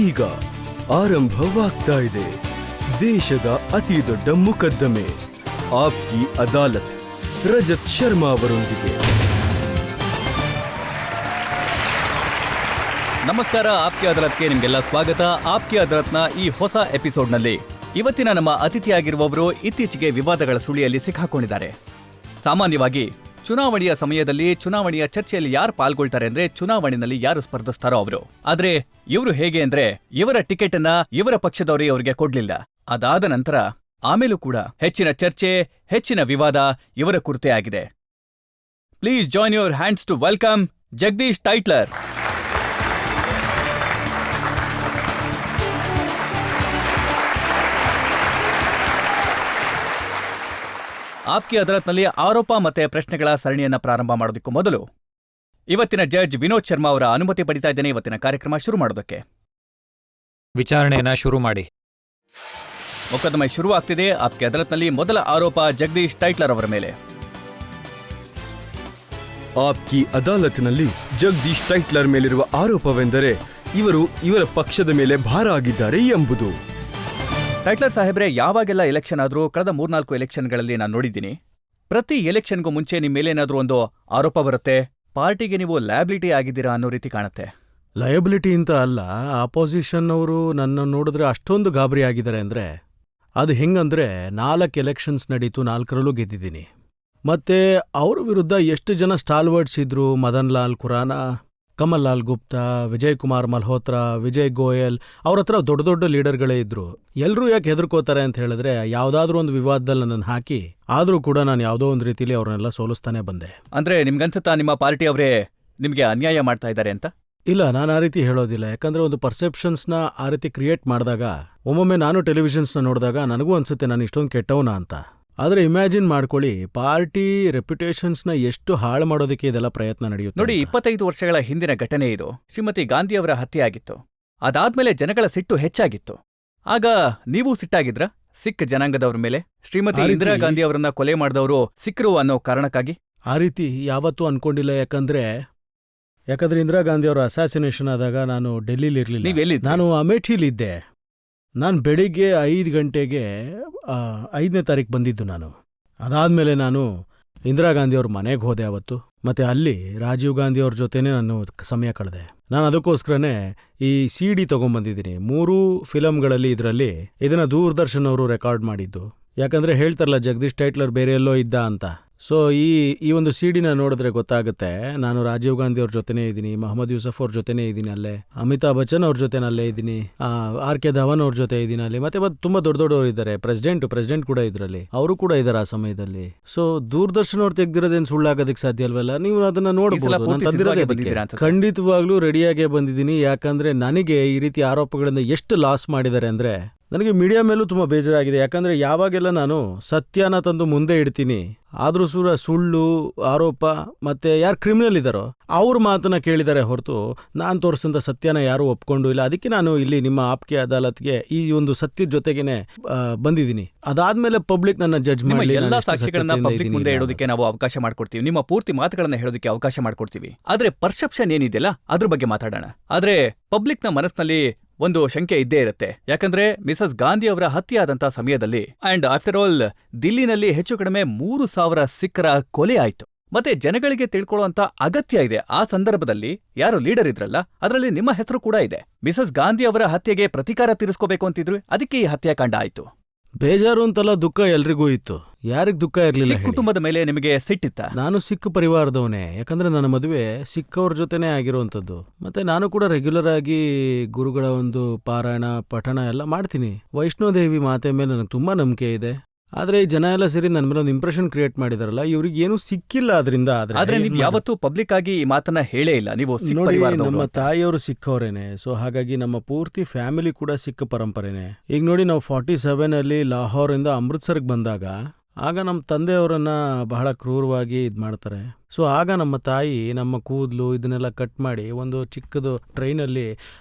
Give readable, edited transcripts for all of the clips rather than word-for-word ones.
ಈಗ ಆರಂಭವಾಗ್ತಾ ಇದೆ ದೇಶದ ಅತಿ ದೊಡ್ಡ ಮುಕದ್ದಮೆ ಆಪ್ಕಿ ಅದಾಲತ್ ರಜತ್ ಶರ್ಮಾ ಅವರೊಂದಿಗೆ. ನಮಸ್ಕಾರ, ಆಪ್ಕಿ ಅದಾಲತ್ಗೆ ನಿಮಗೆಲ್ಲ ಸ್ವಾಗತ. ಆಪ್ಕಿ ಅದಾಲತ್ನ ಈ ಹೊಸ ಎಪಿಸೋಡ್ನಲ್ಲಿ ಇವತ್ತಿನ ನಮ್ಮ ಅತಿಥಿಯಾಗಿರುವವರು ಇತ್ತೀಚೆಗೆ ವಿವಾದಗಳ ಸುಳಿಯಲ್ಲಿ ಸಿಕ್ಕಾಕೊಂಡಿದ್ದಾರೆ. ಸಾಮಾನ್ಯವಾಗಿ ಚುನಾವಣೆಯ ಸಮಯದಲ್ಲಿ ಚುನಾವಣೆಯ ಚರ್ಚೆಯಲ್ಲಿ ಯಾರು ಪಾಲ್ಗೊಳ್ತಾರೆ ಅಂದ್ರೆ ಚುನಾವಣೆಯಲ್ಲಿ ಯಾರು ಸ್ಪರ್ಧಿಸ್ತಾರೋ ಅವರು. ಆದ್ರೆ ಇವರು ಹೇಗೆ ಅಂದ್ರೆ ಇವರ ಟಿಕೆಟ್ ಅನ್ನ ಇವರ ಪಕ್ಷದವರೇ ಅವರಿಗೆ ಕೊಡ್ಲಿಲ್ಲ. ಅದಾದ ನಂತರ ಆಮೇಲೂ ಕೂಡ ಹೆಚ್ಚಿನ ಚರ್ಚೆ, ಹೆಚ್ಚಿನ ವಿವಾದ ಇವರ ಕುರಿತೇ ಆಗಿದೆ. Please join your hands to welcome Jagdish Tytler. ಆಪ್ಕಿ ಅದಾಲತ್ನಲ್ಲಿ ಆರೋಪ ಮತ್ತೆ ಪ್ರಶ್ನೆಗಳ ಸರಣಿಯನ್ನ ಪ್ರಾರಂಭ ಮಾಡೋದಕ್ಕೂ ಮೊದಲು ಇವತ್ತಿನ ಜಡ್ಜ್ ವಿನೋದ್ ಶರ್ಮಾ ಅವರ ಅನುಮತಿ ಪಡಿತಾ ಇದ್ದೇನೆ ಇವತ್ತಿನ ಕಾರ್ಯಕ್ರಮ ಶುರು ಮಾಡೋದಕ್ಕೆ. ವಿಚಾರಣೆಯನ್ನ ಶುರು ಮಾಡಿ. ಮೊಕದ್ದಮೆ ಶುರುವಾಗ್ತಿದೆ. ಆಪ್ಕಿ ಅದಾಲತ್ನಲ್ಲಿ ಮೊದಲ ಆರೋಪ ಜಗದೀಶ್ ಟೈಟ್ಲರ್ ಅವರ ಮೇಲೆ. ಆಪ್ಕಿ ಅದಾಲತ್ನಲ್ಲಿ ಜಗದೀಶ್ ಟೈಟ್ಲರ್ ಮೇಲಿರುವ ಆರೋಪವೆಂದರೆ ಇವರು ಇವರ ಪಕ್ಷದ ಮೇಲೆ ಭಾರ ಆಗಿದ್ದಾರೆ ಎಂಬುದು. ಟೈಟ್ಲರ್ ಸಾಹೇಬ್ರೆ, ಯಾವಾಗೆಲ್ಲ ಎಲೆಕ್ಷನ್ ಆದ್ರೂ ಕಳೆದ 3-4 ಎಲೆಕ್ಷನ್ಗಳಲ್ಲಿ ನಾನು ನೋಡಿದ್ದೀನಿ, ಪ್ರತಿ ಎಲೆಕ್ಷನ್ಗೂ ಮುಂಚೆ ನಿಮ್ಮ ಮೇಲೇನಾದ್ರೂ ಒಂದು ಆರೋಪ ಬರುತ್ತೆ, ಪಾರ್ಟಿಗೆ ನೀವು ಲಯಬಿಲಿಟಿ ಆಗಿದ್ದೀರಾ ಅನ್ನೋ ರೀತಿ ಕಾಣುತ್ತೆ. ಲಯಬಿಲಿಟಿ ಅಂತ ಅಲ್ಲ, ಆಪೋಸಿಷನ್ ಅವರು ನನ್ನ ನೋಡಿದ್ರೆ ಅಷ್ಟೊಂದು ಗಾಬರಿ ಆಗಿದ್ದಾರೆ ಅಂದರೆ ಅದು ಹೆಂಗಂದ್ರೆ 4 ಎಲೆಕ್ಷನ್ಸ್ ನಡೀತು, 4ರಲ್ಲೂ ಗೆದ್ದಿದ್ದೀನಿ. ಮತ್ತೆ ಅವ್ರ ವಿರುದ್ಧ ಎಷ್ಟು ಜನ ಸ್ಟಾಲ್ವರ್ಡ್ಸ್ ಇದ್ರು, ಮದನ್ ಲಾಲ್ ಖುರಾನಾ, ಕಮಲ್ ಲಾಲ್ ಗುಪ್ತಾ, ವಿಜಯ್ ಕುಮಾರ್ ಮಲ್ಹೋತ್ರಾ, ವಿಜಯ್ ಗೋಯಲ್, ಅವ್ರ ಹತ್ರ ದೊಡ್ಡ ದೊಡ್ಡ ಲೀಡರ್ಗಳೇ ಇದ್ರು. ಎಲ್ಲರೂ ಯಾಕೆ ಹೆದರ್ಕೋತಾರೆ ಅಂತ ಹೇಳಿದ್ರೆ ಯಾವುದಾದ್ರೂ ಒಂದು ವಿವಾದದಲ್ಲಿ ನನ್ನನ್ನು ಹಾಕಿ, ಆದರೂ ಕೂಡ ನಾನು ಯಾವುದೋ ಒಂದು ರೀತಿಲಿ ಅವ್ರನ್ನೆಲ್ಲ ಸೋಲಿಸ್ತಾನೆ ಬಂದೆ. ಅಂದ್ರೆ ನಿಮ್ಗನ್ಸುತ್ತಾ ನಿಮ್ಮ ಪಾರ್ಟಿ ಅವರೇ ನಿಮ್ಗೆ ಅನ್ಯಾಯ ಮಾಡ್ತಾ ಇದ್ದಾರೆ ಅಂತ? ಇಲ್ಲ, ನಾನು ಆ ರೀತಿ ಹೇಳೋದಿಲ್ಲ. ಯಾಕಂದ್ರೆ ಒಂದು ಪರ್ಸೆಪ್ಷನ್ಸ್ನ ಆ ರೀತಿ ಕ್ರಿಯೇಟ್ ಮಾಡಿದಾಗ, ಒಮ್ಮೊಮ್ಮೆ ನಾನು ಟೆಲಿವಿಷನ್ಸ್ನ ನೋಡಿದಾಗ ನನಗೂ ಅನ್ಸುತ್ತೆ ನಾನು ಇಷ್ಟೊಂದು ಕೆಟ್ಟವನ ಅಂತ. ಆದರೆ ಇಮ್ಯಾಜಿನ್ ಮಾಡ್ಕೊಳ್ಳಿ, ಪಾರ್ಟಿ ರೆಪ್ಯುಟೇಷನ್ಸ್ನ ಎಷ್ಟು ಹಾಳು ಮಾಡೋದಕ್ಕೆ ಇದೆಲ್ಲ ಪ್ರಯತ್ನ ನಡೆಯುತ್ತೆ. ನೋಡಿ, 25 ವರ್ಷಗಳ ಹಿಂದಿನ ಘಟನೆ ಇದು. ಶ್ರೀಮತಿ ಗಾಂಧಿಯವರ ಹತ್ಯೆ ಆಗಿತ್ತು. ಅದಾದ್ಮೇಲೆ ಜನಗಳ ಸಿಟ್ಟು ಹೆಚ್ಚಾಗಿತ್ತು. ಆಗ ನೀವು ಸಿಟ್ಟಾಗಿದ್ರ ಸಿಖ್ ಜನಾಂಗದವ್ರ ಮೇಲೆ? ಶ್ರೀಮತಿ ಇಂದಿರಾ ಗಾಂಧಿ ಅವರನ್ನ ಕೊಲೆ ಮಾಡಿದವರು ಸಿಖ್ರು ಅನ್ನೋ ಕಾರಣಕ್ಕಾಗಿ? ಆ ರೀತಿ ಯಾವತ್ತೂ ಅನ್ಕೊಂಡಿಲ್ಲ. ಯಾಕಂದ್ರೆ ಇಂದಿರಾ ಗಾಂಧಿ ಅವರ ಅಸಾಸಿನೇಷನ್ ಆದಾಗ ನಾನು ಡೆಲ್ಲಿಲಿ ಇರಲಿಲ್ಲ, ನಾನು ಅಮೇಠಿಲಿದ್ದೆ. ನಾನು ಬೆಳಿಗ್ಗೆ 5 ಗಂಟೆಗೆ 5ನೇ ತಾರೀಕು ಬಂದಿದ್ದು ನಾನು. ಅದಾದಮೇಲೆ ನಾನು ಇಂದಿರಾ ಗಾಂಧಿಯವ್ರ ಮನೆಗೆ ಹೋದೆ ಅವತ್ತು. ಮತ್ತು ಅಲ್ಲಿ ರಾಜೀವ್ ಗಾಂಧಿಯವ್ರ ಜೊತೆನೇ ನಾನು ಸಮಯ ಕಳೆದೆ. ನಾನು ಅದಕ್ಕೋಸ್ಕರನೇ ಈ CD ತೊಗೊಂಬಂದಿದ್ದೀನಿ. 3 ಫಿಲಮ್ಗಳಲ್ಲಿ ಇದನ್ನು ದೂರದರ್ಶನ್ ಅವರು ರೆಕಾರ್ಡ್ ಮಾಡಿದ್ದು. ಯಾಕಂದರೆ ಹೇಳ್ತಾರಲ್ಲ, ಜಗದೀಶ್ ಟೈಟ್ಲರ್ ಬೇರೆ ಎಲ್ಲೋ ಇದ್ದ ಅಂತ. ಸೊ ಈ ಒಂದು CD ನೋಡಿದ್ರೆ ಗೊತ್ತಾಗುತ್ತೆ, ನಾನು ರಾಜೀವ್ ಗಾಂಧಿ ಅವ್ರ ಜೊತೆನೇ ಇದ್ದೀನಿ, ಮೊಹಮ್ಮದ್ ಯೂಸಫ್ ಅವ್ರ ಜೊತೆನೇ ಇದ್ದೀನಿ ಅಲ್ಲೇ, ಅಮಿತಾಬ್ ಬಚ್ಚನ್ ಅವ್ರ ಜೊತೆನಲ್ಲೇ ಇದ್ದೀನಿ, RK ಧವನ್ ಅವ್ರ ಜೊತೆ ಇದ್ದೀನಿ ಅಲ್ಲಿ. ಮತ್ತೆ ತುಂಬ ದೊಡ್ಡವರು ಇದ್ದಾರೆ, ಪ್ರೆಸಿಡೆಂಟ್ ಕೂಡ ಇದರಲ್ಲಿ, ಅವರು ಕೂಡ ಇದ್ದಾರೆ ಆ ಸಮಯದಲ್ಲಿ. ಸೊ ದೂರದರ್ಶನ್ ಅವ್ರು ತೆಗ್ದಿರೋದೇನು ಸುಳ್ಳಾಗೋದಕ್ಕೆ ಸಾಧ್ಯ ಅಲ್ವಲ್ಲ? ನೀವು ಅದನ್ನ ನೋಡಬಹುದು. ಖಂಡಿತವಾಗ್ಲೂ ರೆಡಿಯಾಗೇ ಬಂದಿದ್ದೀನಿ. ಯಾಕಂದ್ರೆ ನನಗೆ ಈ ರೀತಿ ಆರೋಪಗಳಿಂದ ಎಷ್ಟು ಲಾಸ್ ಮಾಡಿದ್ದಾರೆ ಅಂದ್ರೆ ನನಗೆ ಮೀಡಿಯಾ ಮೇಲೂ ತುಂಬ ಬೇಜಾರಾಗಿದೆ. ಯಾಕಂದರೆ ಯಾವಾಗೆಲ್ಲ ನಾನು ಸತ್ಯನ ತಂದು ಮುಂದೆ ಇಡ್ತೀನಿ, ಆದರೂ ಸುಳ್ಳು ಆರೋಪ ಮತ್ತು ಯಾರು ಕ್ರಿಮಿನಲ್ ಇದ್ದಾರೋ ಅವ್ರ ಮಾತನ್ನ ಕೇಳಿದ್ದಾರೆ ಹೊರತು ನಾನು ತೋರಿಸಿದ ಸತ್ಯನ ಯಾರೂ ಒಪ್ಕೊಂಡು ಇಲ್ಲ. ಅದಕ್ಕೆ ನಾನು ಇಲ್ಲಿ ನಿಮ್ಮ ಆಪ್ಕಿ ಅದಾಲತ್ಗೆ ಈ ಒಂದು ಸತ್ಯದ ಜೊತೆಗೇನೆ ಬಂದಿದ್ದೀನಿ. ಅದಾದ್ಮೇಲೆ ಪಬ್ಲಿಕ್ ನನ್ನ ಜಡ್ಜ್ ಮಾಡಿ ಎಲ್ಲ ಸಾಕ್ಷಿಗಳನ್ನ ಪಬ್ಲಿಕ್ ಮುಂದೆ ಇಡೋದಕ್ಕೆ ನಾವು ಅವಕಾಶ ಮಾಡ್ಕೊಡ್ತೀವಿ, ನಿಮ್ಮ ಪೂರ್ತಿ ಮಾತುಗಳನ್ನ ಹೇಳೋದಕ್ಕೆ ಅವಕಾಶ ಮಾಡ್ಕೊಡ್ತೀವಿ. ಆದ್ರೆ ಪರ್ಸೆಪ್ಷನ್ ಏನಿದೆಯಲ್ಲ ಅದ್ರ ಬಗ್ಗೆ ಮಾತಾಡೋಣ. ಆದ್ರೆ ಪಬ್ಲಿಕ್ನ ಮನಸ್ಸಿನಲ್ಲಿ ಒಂದು ಶಂಕೆ ಇದ್ದೇ ಇರುತ್ತೆ. ಯಾಕಂದ್ರೆ ಮಿಸಸ್ ಗಾಂಧಿ ಅವರ ಹತ್ಯೆ ಆದಂತ ಸಮಯದಲ್ಲಿ ಅಂಡ್ ಆಫ್ಟರ್ ಆಲ್ ದಿಲ್ಲಿನಲ್ಲಿ ಹೆಚ್ಚು ಕಡಿಮೆ 3,000 ಸಿಖ್ರ ಕೊಲೆ ಆಯ್ತು. ಮತ್ತೆ ಜನಗಳಿಗೆ ತಿಳ್ಕೊಳ್ಳುವಂತ ಅಗತ್ಯ ಇದೆ. ಆ ಸಂದರ್ಭದಲ್ಲಿ ಯಾರು ಲೀಡರ್ ಇದ್ರಲ್ಲ, ಅದರಲ್ಲಿ ನಿಮ್ಮ ಹೆಸರು ಕೂಡ ಇದೆ. ಮಿಸಸ್ ಗಾಂಧಿ ಅವರ ಹತ್ಯೆಗೆ ಪ್ರತೀಕಾರ ತೀರಿಸ್ಕೋಬೇಕು ಅಂತಿದ್ರು, ಅದಕ್ಕೆ ಈ ಹತ್ಯಾಕಾಂಡ ಆಯ್ತು. ಬೇಜಾರು ಅಂತಲ್ಲ, ದುಃಖ ಎಲ್ರಿಗೂ ಇತ್ತು. ಯಾರಿಗ್ ದುಃಖ ಇರ್ಲಿಲ್ಲ? ಕುಟುಂಬದ ಮೇಲೆ ನಿಮಗೆ ಸಿಟ್ಟಿತ್ತ? ನಾನು ಸಿಖ್ ಪರಿವಾರದವನೇ. ಯಾಕಂದ್ರೆ ನನ್ನ ಮದುವೆ ಸಿಖ್ ಅವ್ರ ಜೊತೆನೇ ಆಗಿರುವಂಥದ್ದು. ಮತ್ತೆ ನಾನು ಕೂಡ ರೆಗ್ಯುಲರ್ ಆಗಿ ಗುರುಗಳ ಒಂದು ಪಾರಾಯಣ ಪಠಣ ಎಲ್ಲ ಮಾಡ್ತೀನಿ. ವೈಷ್ಣೋದೇವಿ ಮಾತೆ ಮೇಲೆ ನನಗೆ ತುಂಬಾ ನಂಬಿಕೆ ಇದೆ. ಆದ್ರೆ ಈ ಜನ ಎಲ್ಲ ಸೇರಿ ನನ್ನ ಮೇಲೆ ಒಂದು ಇಂಪ್ರೆಷನ್ ಕ್ರಿಯೇಟ್ ಮಾಡಿದಾರಲ್ಲ, ಇವ್ರಿಗೆ ಏನು ಸಿಕ್ಕಿಲ್ಲ ಅದರಿಂದ. ಆದ್ರೆ ನೀವು ಯಾವತ್ತೂ ಪಬ್ಲಿಕ್ ಆಗಿ ಈ ಮಾತನ್ನ ಹೇಳೇ ಇಲ್ಲ. ನೀವು ನೋಡಿ, ನಮ್ಮ ತಾಯಿಯವರು ಸಿಕ್ಕವರೇನೆ. ಸೊ ಹಾಗಾಗಿ ನಮ್ಮ ಪೂರ್ತಿ ಫ್ಯಾಮಿಲಿ ಕೂಡ ಸಿಖ್ ಪರಂಪರೆನೆ. ಈಗ ನೋಡಿ, ನಾವು 47 ಲಾಹೋರ್ ಇಂದ ಅಮೃತ್ಸರ್ಗೆ ಬಂದಾಗ, ಆಗ ನಮ್ಮ ತಂದೆಯವರನ್ನ ಬಹಳ ಕ್ರೂರವಾಗಿ ಮಾಡ್ತಾರೆ. ಸೊ ಆಗ ನಮ್ಮ ತಾಯಿ ನಮ್ಮ ಕೂದಲು ಇದನ್ನೆಲ್ಲ ಕಟ್ ಮಾಡಿ ಒಂದು ಚಿಕ್ಕದು ಟ್ರೈನಲ್ಲಿ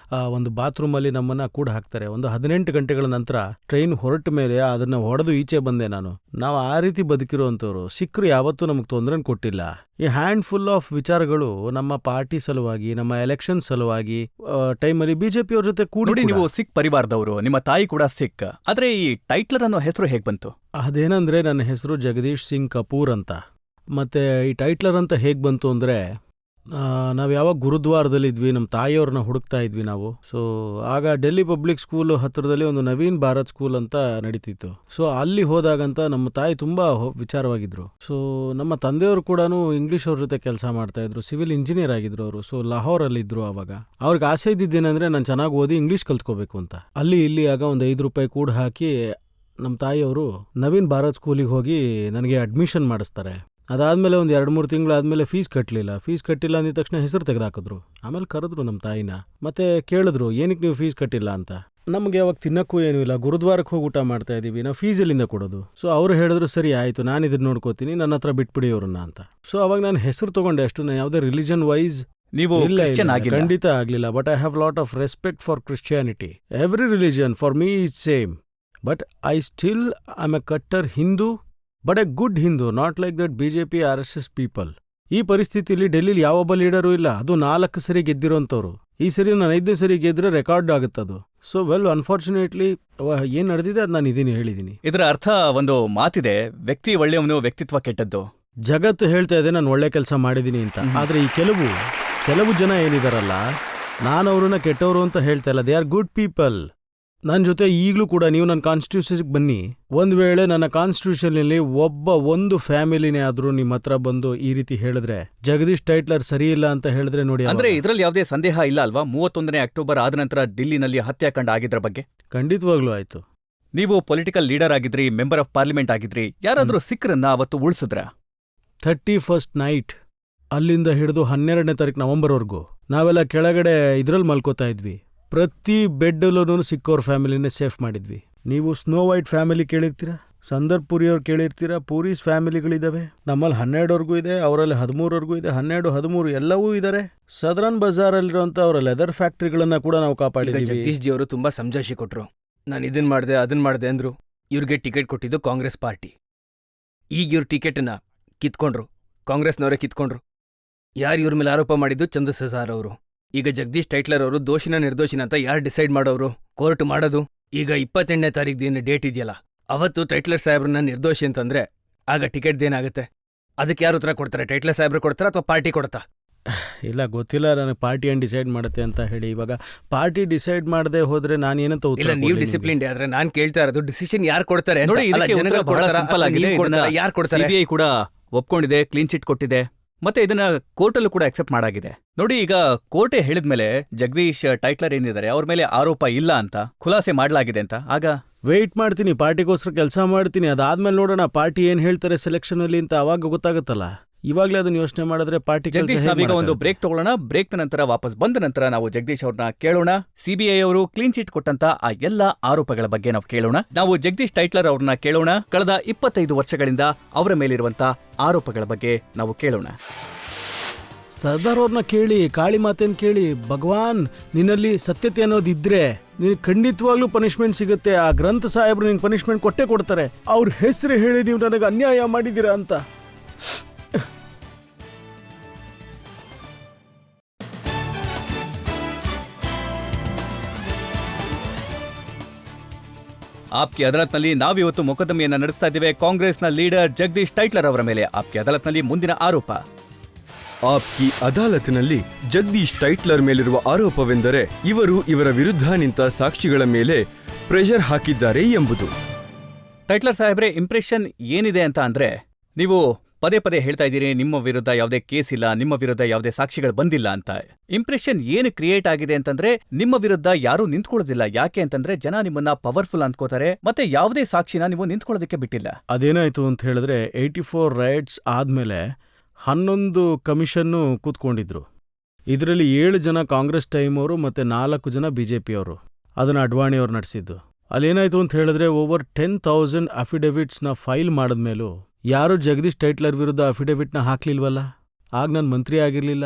ಒಂದು ಬಾತ್ರೂಮಲ್ಲಿ ನಮ್ಮನ್ನು ಕೂಡ ಹಾಕ್ತಾರೆ. ಒಂದು 18 ಗಂಟೆಗಳ ನಂತರ ಟ್ರೈನ್ ಹೊರಟ ಮೇಲೆ ಅದನ್ನು ಹೊಡೆದು ಈಚೆ ಬಂದೆ ನಾನು. ನಾವು ಆ ರೀತಿ ಬದುಕಿರುವಂಥವ್ರು. ಸಿಕ್ಕರು ಯಾವತ್ತೂ ನಮಗೆ ತೊಂದರೆ ಕೊಟ್ಟಿಲ್ಲ. ಈ ಹ್ಯಾಂಡ್ ಫುಲ್ ಆಫ್ ವಿಚಾರಗಳು ನಮ್ಮ ಪಾರ್ಟಿ ಸಲುವಾಗಿ, ನಮ್ಮ ಎಲೆಕ್ಷನ್ ಸಲುವಾಗಿ ಟೈಮಲ್ಲಿ ಬಿಜೆಪಿ ಅವ್ರ ಜೊತೆ ನೋಡಿ, ನೀವು ಸಿಖ್ ಪರಿವಾರದವರು, ನಿಮ್ಮ ತಾಯಿ ಕೂಡ ಸಿಖ್. ಆದ್ರೆ ಈ ಟೈಟ್ಲರ್ ಅನ್ನೋ ಹೆಸರು ಹೇಗ್ ಬಂತು? ಅದೇನಂದ್ರೆ ನನ್ನ ಹೆಸರು ಜಗದೀಶ್ ಸಿಂಗ್ ಕಪೂರ್ ಅಂತ. ಮತ್ತೆ ಈ ಟೈಟ್ಲರ್ ಅಂತ ಹೇಗೆ ಬಂತು ಅಂದರೆ, ನಾವು ಯಾವಾಗ ಗುರುದ್ವಾರದಲ್ಲಿದ್ವಿ, ನಮ್ಮ ತಾಯಿಯವ್ರನ್ನ ಹುಡುಕ್ತಾ ಇದ್ವಿ ನಾವು. ಸೊ ಆಗ ಡೆಲ್ಲಿ ಪಬ್ಲಿಕ್ ಸ್ಕೂಲ್ ಹತ್ತಿರದಲ್ಲಿ ಒಂದು ನವೀನ್ ಭಾರತ್ ಸ್ಕೂಲ್ ಅಂತ ನಡೀತಿತ್ತು. ಸೊ ಅಲ್ಲಿ ಹೋದಾಗಂತ ನಮ್ಮ ತಾಯಿ ತುಂಬ ವಿಚಾರವಾಗಿದ್ರು. ಸೊ ನಮ್ಮ ತಂದೆಯವರು ಕೂಡ ಇಂಗ್ಲೀಷ್ ಅವ್ರ ಜೊತೆ ಕೆಲಸ ಮಾಡ್ತಾ ಇದ್ರು, ಸಿವಿಲ್ ಇಂಜಿನಿಯರ್ ಆಗಿದ್ರು ಅವರು. ಸೊ ಲಾಹೋರಲ್ಲಿದ್ದರು ಆವಾಗ. ಅವ್ರಿಗೆ ಆಸೆ ಇದ್ದಿದ್ದೇನೆಂದರೆ ನಾನು ಚೆನ್ನಾಗಿ ಓದಿ ಇಂಗ್ಲೀಷ್ ಕಲ್ತ್ಕೋಬೇಕು ಅಂತ. ಅಲ್ಲಿ ಇಲ್ಲಿ ಆಗ ಒಂದು 5 ರೂಪಾಯಿ ಕೂಡ ಹಾಕಿ ನಮ್ಮ ತಾಯಿಯವರು ನವೀನ್ ಭಾರತ್ ಸ್ಕೂಲಿಗೆ ಹೋಗಿ ನನಗೆ ಅಡ್ಮಿಷನ್ ಮಾಡಿಸ್ತಾರೆ. ಅದಾದಮೇಲೆ ಒಂದು 2-3 ತಿಂಗಳಾದಮೇಲೆ ಫೀಸ್ ಕಟ್ಟಿಲ್ಲ ಅಂದಿದ ತಕ್ಷಣ ಹೆಸರು ತೆಗೆದಾಕಿದ್ರು. ಆಮೇಲೆ ಕರೆದ್ರು ನಮ್ಮ ತಾಯಿನ, ಮತ್ತೆ ಕೇಳಿದ್ರು ಏನಕ್ಕೆ ನೀವು ಫೀಸ್ ಕಟ್ಟಿಲ್ಲ ಅಂತ. ನಮಗೆ ಅವಾಗ ತಿನ್ನಕ್ಕೂ ಏನೂ ಇಲ್ಲ, ಗುರುದ್ವಾರಕ್ಕೆ ಹೋಗಿ ಊಟ ಮಾಡ್ತಾ ಇದ್ದೀವಿ, ನಾವು ಫೀಸ್ ಎಲ್ಲಿಂದ ಕೊಡೋದು? ಸೊ ಅವರು ಹೇಳಿದ್ರು ಸರಿ ಆಯಿತು, ನಾನು ಇದನ್ನ ನೋಡ್ಕೋತೀನಿ, ನನ್ನ ಹತ್ರ ಬಿಟ್ಬಿಡಿ ಅವ್ರನ್ನ ಅಂತ. ಸೊ ಅವಾಗ ನಾನು ಹೆಸರು ತೊಗೊಂಡೆ. ಅಷ್ಟು ನಾನು ಯಾವುದೇ ರಿಲಿಜನ್ ವೈಸ್ ನೀವು ಖಂಡಿತ ಆಗಲಿಲ್ಲ. But I have lot of respect for Christianity. Every religion for me is same. But I still I am a ಕಟ್ಟರ್ Hindu, but a good Hindu, not like that BJP RSS people. ಈ ಪರಿಸ್ಥಿತಿಯಲ್ಲಿ ಡೆಲ್ಲಿಲಿ ಯಾವೊಬ್ಬ leader ಇಲ್ಲ, ಅದು 4 ಸರಿ ಗೆದ್ದಿರೋಂಥವ್ರು. ಈ ಸರಿ ನಾನು 5ನೇ ಸರಿ ಗೆದ್ರೆ ರೆಕಾರ್ಡ್ ಆಗುತ್ತದು. ಸೊ ಅನ್ಫಾರ್ಚುನೇಟ್ಲಿ ಏನ್ ನಡೆದಿದೆ ಅದು ನಾನು ಹೇಳಿದ್ದೀನಿ. ಇದರ ಅರ್ಥ ಒಂದು ಮಾತಿದೆ, ವ್ಯಕ್ತಿ ಒಳ್ಳೆಯವನು, ವ್ಯಕ್ತಿತ್ವ ಕೆಟ್ಟದ್ದು. ಜಗತ್ತು ಹೇಳ್ತಾ ಇದೆ ನಾನು ಒಳ್ಳೆ ಕೆಲಸ ಮಾಡಿದ್ದೀನಿ ಅಂತ. ಆದ್ರೆ ಈ ಕೆಲವು ಜನ ಏನಿದಾರಲ್ಲ, ನಾನು ಅವ್ರನ್ನ ಕೆಟ್ಟವರು ಅಂತ ಹೇಳ್ತಾ ಇಲ್ಲ. They are good people. ನನ್ನ ಜೊತೆ ಈಗಲೂ ಕೂಡ ನೀವು ನನ್ನ ಕಾನ್ಸ್ಟಿಟ್ಯೂಷನ್ಗೆ ಬನ್ನಿ. ಒಂದು ವೇಳೆ ನನ್ನ ಕಾನ್ಸ್ಟಿಟ್ಯೂಷನ್ನಲ್ಲಿ ಒಂದು ಫ್ಯಾಮಿಲಿನೇ ಆದ್ರೂ ನಿಮ್ಮ ಹತ್ರ ಬಂದು ಈ ರೀತಿ ಹೇಳಿದ್ರೆ, ಜಗದೀಶ್ ಟೈಟ್ಲರ್ ಸರಿ ಇಲ್ಲ ಅಂತ ಹೇಳಿದ್ರೆ ನೋಡಿ. ಅಂದ್ರೆ ಇದರಲ್ಲಿ ಯಾವುದೇ ಸಂದೇಹ ಇಲ್ಲ ಅಲ್ವಾ? 31ನೇ ಅಕ್ಟೋಬರ್ ಆದ ನಂತರ ಡಿಲ್ಲಿನಲ್ಲಿ ಹತ್ಯಾಕಾಂಡ ಆಗಿದ್ರ ಬಗ್ಗೆ ಖಂಡಿತವಾಗ್ಲೂ ಆಯ್ತು. ನೀವು ಪೊಲಿಟಿಕಲ್ ಲೀಡರ್ ಆಗಿದ್ರಿ, ಮೆಂಬರ್ ಆಫ್ ಪಾರ್ಲಿಮೆಂಟ್ ಆಗಿದ್ರಿ, ಯಾರಾದ್ರೂ ಸಿಖ್ರನ್ನ ಅವತ್ತು ಉಳಿಸಿದ್ರ? 31st ನೈಟ್ ಅಲ್ಲಿಂದ ಹಿಡಿದು 12ನೇ ತಾರೀಕು ನವೆಂಬರ್ವರೆಗೂ ನಾವೆಲ್ಲ ಕೆಳಗಡೆ ಇದ್ರಲ್ಲಿ ಮಲ್ಕೋತಾ ಇದ್ವಿ. ಪ್ರತಿ ಬೆಡ್ಡಲ್ಲೂ ಸಿಕ್ಕವ್ರ ಫ್ಯಾಮಿಲಿನೇ ಸೇಫ್ ಮಾಡಿದ್ವಿ. ನೀವು ಸ್ನೋ ವೈಟ್ ಫ್ಯಾಮಿಲಿ ಕೇಳಿರ್ತೀರಾ, ಸಂದರ್ ಪುರಿಯವ್ರು ಕೇಳಿರ್ತೀರಾ, ಪೂರೀಸ್ ಫ್ಯಾಮಿಲಿಗಳಿದಾವೆ. ನಮ್ಮಲ್ಲಿ 12ವರ್ಗೂ ಇದೆ, ಅವರಲ್ಲಿ 13ವರ್ಗೂ ಇದೆ, 12, 13 ಎಲ್ಲವೂ ಇದ್ದಾರೆ. ಸದರನ್ ಬಜಾರಲ್ಲಿರುವಂಥ ಅವರ ಲೆದರ್ ಫ್ಯಾಕ್ಟ್ರಿಗಳನ್ನ ಕೂಡ ನಾವು ಕಾಪಾಡಿದ್ದೀವಿ. ಜಗದೀಶ್ ಜಿ ಅವರು ತುಂಬಾ ಸಮಜಾಯಿಷಿ ಕೊಟ್ರು. ನಾನು ಇದನ್ ಮಾಡಿದೆ ಅದನ್ ಮಾಡಿದೆ ಅಂದ್ರು. ಇವ್ರಿಗೆ ಟಿಕೆಟ್ ಕೊಟ್ಟಿದ್ದು ಕಾಂಗ್ರೆಸ್ ಪಾರ್ಟಿ. ಈಗ ಇವ್ರ ಟಿಕೆಟನ್ನ ಕಿತ್ಕೊಂಡ್ರು, ಕಾಂಗ್ರೆಸ್ನವರೇ ಕಿತ್ಕೊಂಡ್ರು. ಯಾರು ಇವ್ರ ಮೇಲೆ ಆರೋಪ ಮಾಡಿದ್ದು? ಚಂದ್ರಶೇಖರ್ ಅವರು. ಈಗ ಜಗದೀಶ್ ಟೈಟ್ಲರ್ ಅವರು ದೋಷಿನ ನಿರ್ದೋಷಿನ ಅಂತ ಯಾರು ಡಿಸೈಡ್ ಮಾಡೋರು? ಕೋರ್ಟ್ ಮಾಡೋದು. ಈಗ 28ನೇ ತಾರೀಕು ಡೇಟ್ ಇದೆಯಲ್ಲ, ಅವತ್ತು ಟೈಟ್ಲರ್ ಸಾಹೇಬ್ರನ್ನ ನಿರ್ದೋಷಿ ಅಂತಂದ್ರೆ ಆಗ ಟಿಕೆಟ್ದೇನಾಗುತ್ತೆ? ಅದಕ್ಕೆ ಯಾರು ಉತ್ತರ ಕೊಡ್ತಾರೆ? ಟೈಟ್ಲರ್ ಸಾಹೇಬ್ರು ಕೊಡ್ತಾರ ಅಥವಾ ಪಾರ್ಟಿ ಕೊಡ್ತಾ? ಇಲ್ಲ, ಗೊತ್ತಿಲ್ಲ ನನಗೆ ಪಾರ್ಟಿ ಏನು ಡಿಸೈಡ್ ಮಾಡುತ್ತೆ ಅಂತ ಹೇಳಿ. ಇವಾಗ ಪಾರ್ಟಿ ಡಿಸೈಡ್ ಮಾಡದೆ ಹೋದ್ರೆ ನಾನು ಏನಂತ ಇಲ್ಲ, ನೀವು ಡಿಸಿಪ್ಲಿನ್ ಆದ್ರೆ ನಾನು ಕೇಳ್ತಾ ಇರೋದು ಡಿಸಿಷನ್ ಯಾರು ಕೊಡ್ತಾರೆ? ನೋಡಿ, ಯಾರು ಕೊಡ್ತಾರೆ? CBI ಕೂಡ ಒಪ್ಕೊಂಡಿದೆ, ಕ್ಲೀನ್ ಚಿಟ್ ಕೊಟ್ಟಿದೆ, ಮತ್ತೆ ಇದನ್ನ ಕೋರ್ಟಲ್ಲೂ ಕೂಡ ಅಕ್ಸೆಪ್ಟ್ ಮಾಡಾಗಿದೆ. ನೋಡಿ, ಈಗ ಕೋರ್ಟೇ ಹೇಳಿದ್ಮೇಲೆ ಜಗದೀಶ್ ಟೈಟ್ಲರ್ ಏನಿದ್ದಾರೆ ಅವ್ರ ಮೇಲೆ ಆರೋಪ ಇಲ್ಲ ಅಂತ ಖುಲಾಸೆ ಮಾಡಲಾಗಿದೆ ಅಂತ, ಆಗ ವೆಯ್ಟ್ ಮಾಡ್ತೀನಿ, ಪಾರ್ಟಿಗೋಸ್ಕರ ಕೆಲಸ ಮಾಡ್ತೀನಿ. ಅದಾದ್ಮೇಲೆ ನೋಡೋಣ ಪಾರ್ಟಿ ಏನ್ ಹೇಳ್ತಾರೆ ಸೆಲೆಕ್ಷನ್ ಅಲ್ಲಿ ಅಂತ, ಅವಾಗ ಗೊತ್ತಾಗುತ್ತಲ್ಲ. ಇವಾಗಲೇ ಅದನ್ನ ಯೋಚನೆ ಮಾಡಿದ್ರೆ ಪಾರ್ಟಿ ಜಗದೀಶ್, ನಾವೀಗ ಒಂದು ಬ್ರೇಕ್ ತಗೊಳ್ಳೋಣ. ಬ್ರೇಕ್ ನಂತರ ವಾಪಸ್ ಬಂದ ನಂತರ ನಾವು ಜಗದೀಶ್ ಅವ್ರನ್ನ ಕೇಳೋಣ. CBI ಅವರು ಕ್ಲೀನ್ ಚಿಟ್ ಕೊಟ್ಟಂತ ಆ ಎಲ್ಲ ಆರೋಪಗಳ ಬಗ್ಗೆ ನಾವು ಕೇಳೋಣ. ನಾವು ಜಗದೀಶ್ ಟೈಟ್ಲರ್ ಅವ್ರನ್ನ ಕೇಳೋಣ. ಕಳೆದ 25 ವರ್ಷಗಳಿಂದ ಅವರ ಮೇಲಿರುವಂತ ಆರೋಪಗಳ ಬಗ್ಗೆ ನಾವು ಕೇಳೋಣ. ಸರ್ದಾರ್ ಅವ್ರನ್ನ ಕೇಳಿ, ಕಾಳಿ ಮಾತೇನ್ ಕೇಳಿ. ಭಗವಾನ್, ನಿನ್ನಲ್ಲಿ ಸತ್ಯತೆ ಅನ್ನೋದಿದ್ರೆ ನಿನಗೆ ಖಂಡಿತವಾಗ್ಲೂ ಪನಿಷ್ಮೆಂಟ್ ಸಿಗುತ್ತೆ. ಆ ಗ್ರಂಥ ಸಾಹೇಬ್ರು ನಿನ್ಗೆ ಪನಿಷ್ಮೆಂಟ್ ಕೊಟ್ಟೇ ಕೊಡ್ತಾರೆ. ಅವ್ರ ಹೆಸರು ಹೇಳಿ ನೀವು ನನಗೆ ಅನ್ಯಾಯ ಮಾಡಿದ್ದೀರಾ ಅಂತ. ಆಪ್ಕಿ ಅದಾಲತ್ನಲ್ಲಿ ನಾವಿವತ್ತು ಮೊಕದ್ದಮೆಯನ್ನ ನಡೆಸ್ತಾ ಇದ್ದೇವೆ ಕಾಂಗ್ರೆಸ್ನ ಲೀಡರ್ ಜಗದೀಶ್ ಟೈಟ್ಲರ್ ಅವರ ಮೇಲೆ. ಆಪ್ಕಿ ಅದಾಲತ್ನಲ್ಲಿ ಮುಂದಿನ ಆರೋಪ. ಆಪ್ಕಿ ಅದಾಲತ್ನಲ್ಲಿ ಜಗದೀಶ್ ಟೈಟ್ಲರ್ ಮೇಲಿರುವ ಆರೋಪವೆಂದರೆ ಇವರು ಇವರ ವಿರುದ್ಧ ನಿಂತ ಸಾಕ್ಷಿಗಳ ಮೇಲೆ ಪ್ರೆಷರ್ ಹಾಕಿದ್ದಾರೆ ಎಂಬುದು. ಟೈಟ್ಲರ್ ಸಾಹೇಬ್ರೆ, ಇಂಪ್ರೆಷನ್ ಏನಿದೆ ಅಂತ ಅಂದ್ರೆ, ನೀವು ಪದೇ ಪದೇ ಹೇಳ್ತಾ ಇದ್ದೀರಿ ನಿಮ್ಮ ವಿರುದ್ಧ ಯಾವುದೇ ಕೇಸ್ ಇಲ್ಲ, ನಿಮ್ಮ ವಿರುದ್ಧ ಯಾವುದೇ ಸಾಕ್ಷಿಗಳು ಬಂದಿಲ್ಲ ಅಂತ. ಇಂಪ್ರೆಷನ್ ಏನು ಕ್ರಿಯೇಟ್ ಆಗಿದೆ ಅಂತಂದ್ರೆ, ನಿಮ್ಮ ವಿರುದ್ಧ ಯಾರೂ ನಿಂತ್ಕೊಳ್ಳೋದಿಲ್ಲ. ಯಾಕೆ ಅಂತಂದ್ರೆ ಜನ ನಿಮ್ಮನ್ನ ಪವರ್ಫುಲ್ ಅನ್ಕೋತಾರೆ, ಮತ್ತೆ ಯಾವುದೇ ಸಾಕ್ಷಿನ ನೀವು ನಿಂತ್ಕೊಳ್ಳೋದಕ್ಕೆ ಬಿಟ್ಟಿಲ್ಲ. ಅದೇನಾಯ್ತು ಅಂತ ಹೇಳಿದ್ರೆ, 84 ರೈಟ್ಸ್ ಆದ್ಮೇಲೆ 11 ಕಮಿಷನ್ನು ಕೂತ್ಕೊಂಡಿದ್ರು. ಇದರಲ್ಲಿ 7 ಜನ ಕಾಂಗ್ರೆಸ್ ಟೈಮ್ ಅವರು ಮತ್ತೆ 4 ಜನ BJP ಅವರು. ಅದನ್ನ ಅಡ್ವಾಣಿ ಅವ್ರು ನಡೆಸಿದ್ದು. ಅಲ್ಲೇನಾಯ್ತು ಅಂತ ಹೇಳಿದ್ರೆ, ಓವರ್ 10,000 ಅಫಿಡವಿಟ್ಸ್ನ ಫೈಲ್ ಮಾಡಿದ್ಮೇಲೂ ಯಾರು ಜಗದೀಶ್ ಟೈಟ್ಲರ್ ವಿರುದ್ಧ ಅಫಿಡವಿಟ್ನ ಹಾಕ್ಲಿಲ್ವಲ್ಲ. ಆಗ ನಾನು ಮಂತ್ರಿ ಆಗಿರಲಿಲ್ಲ,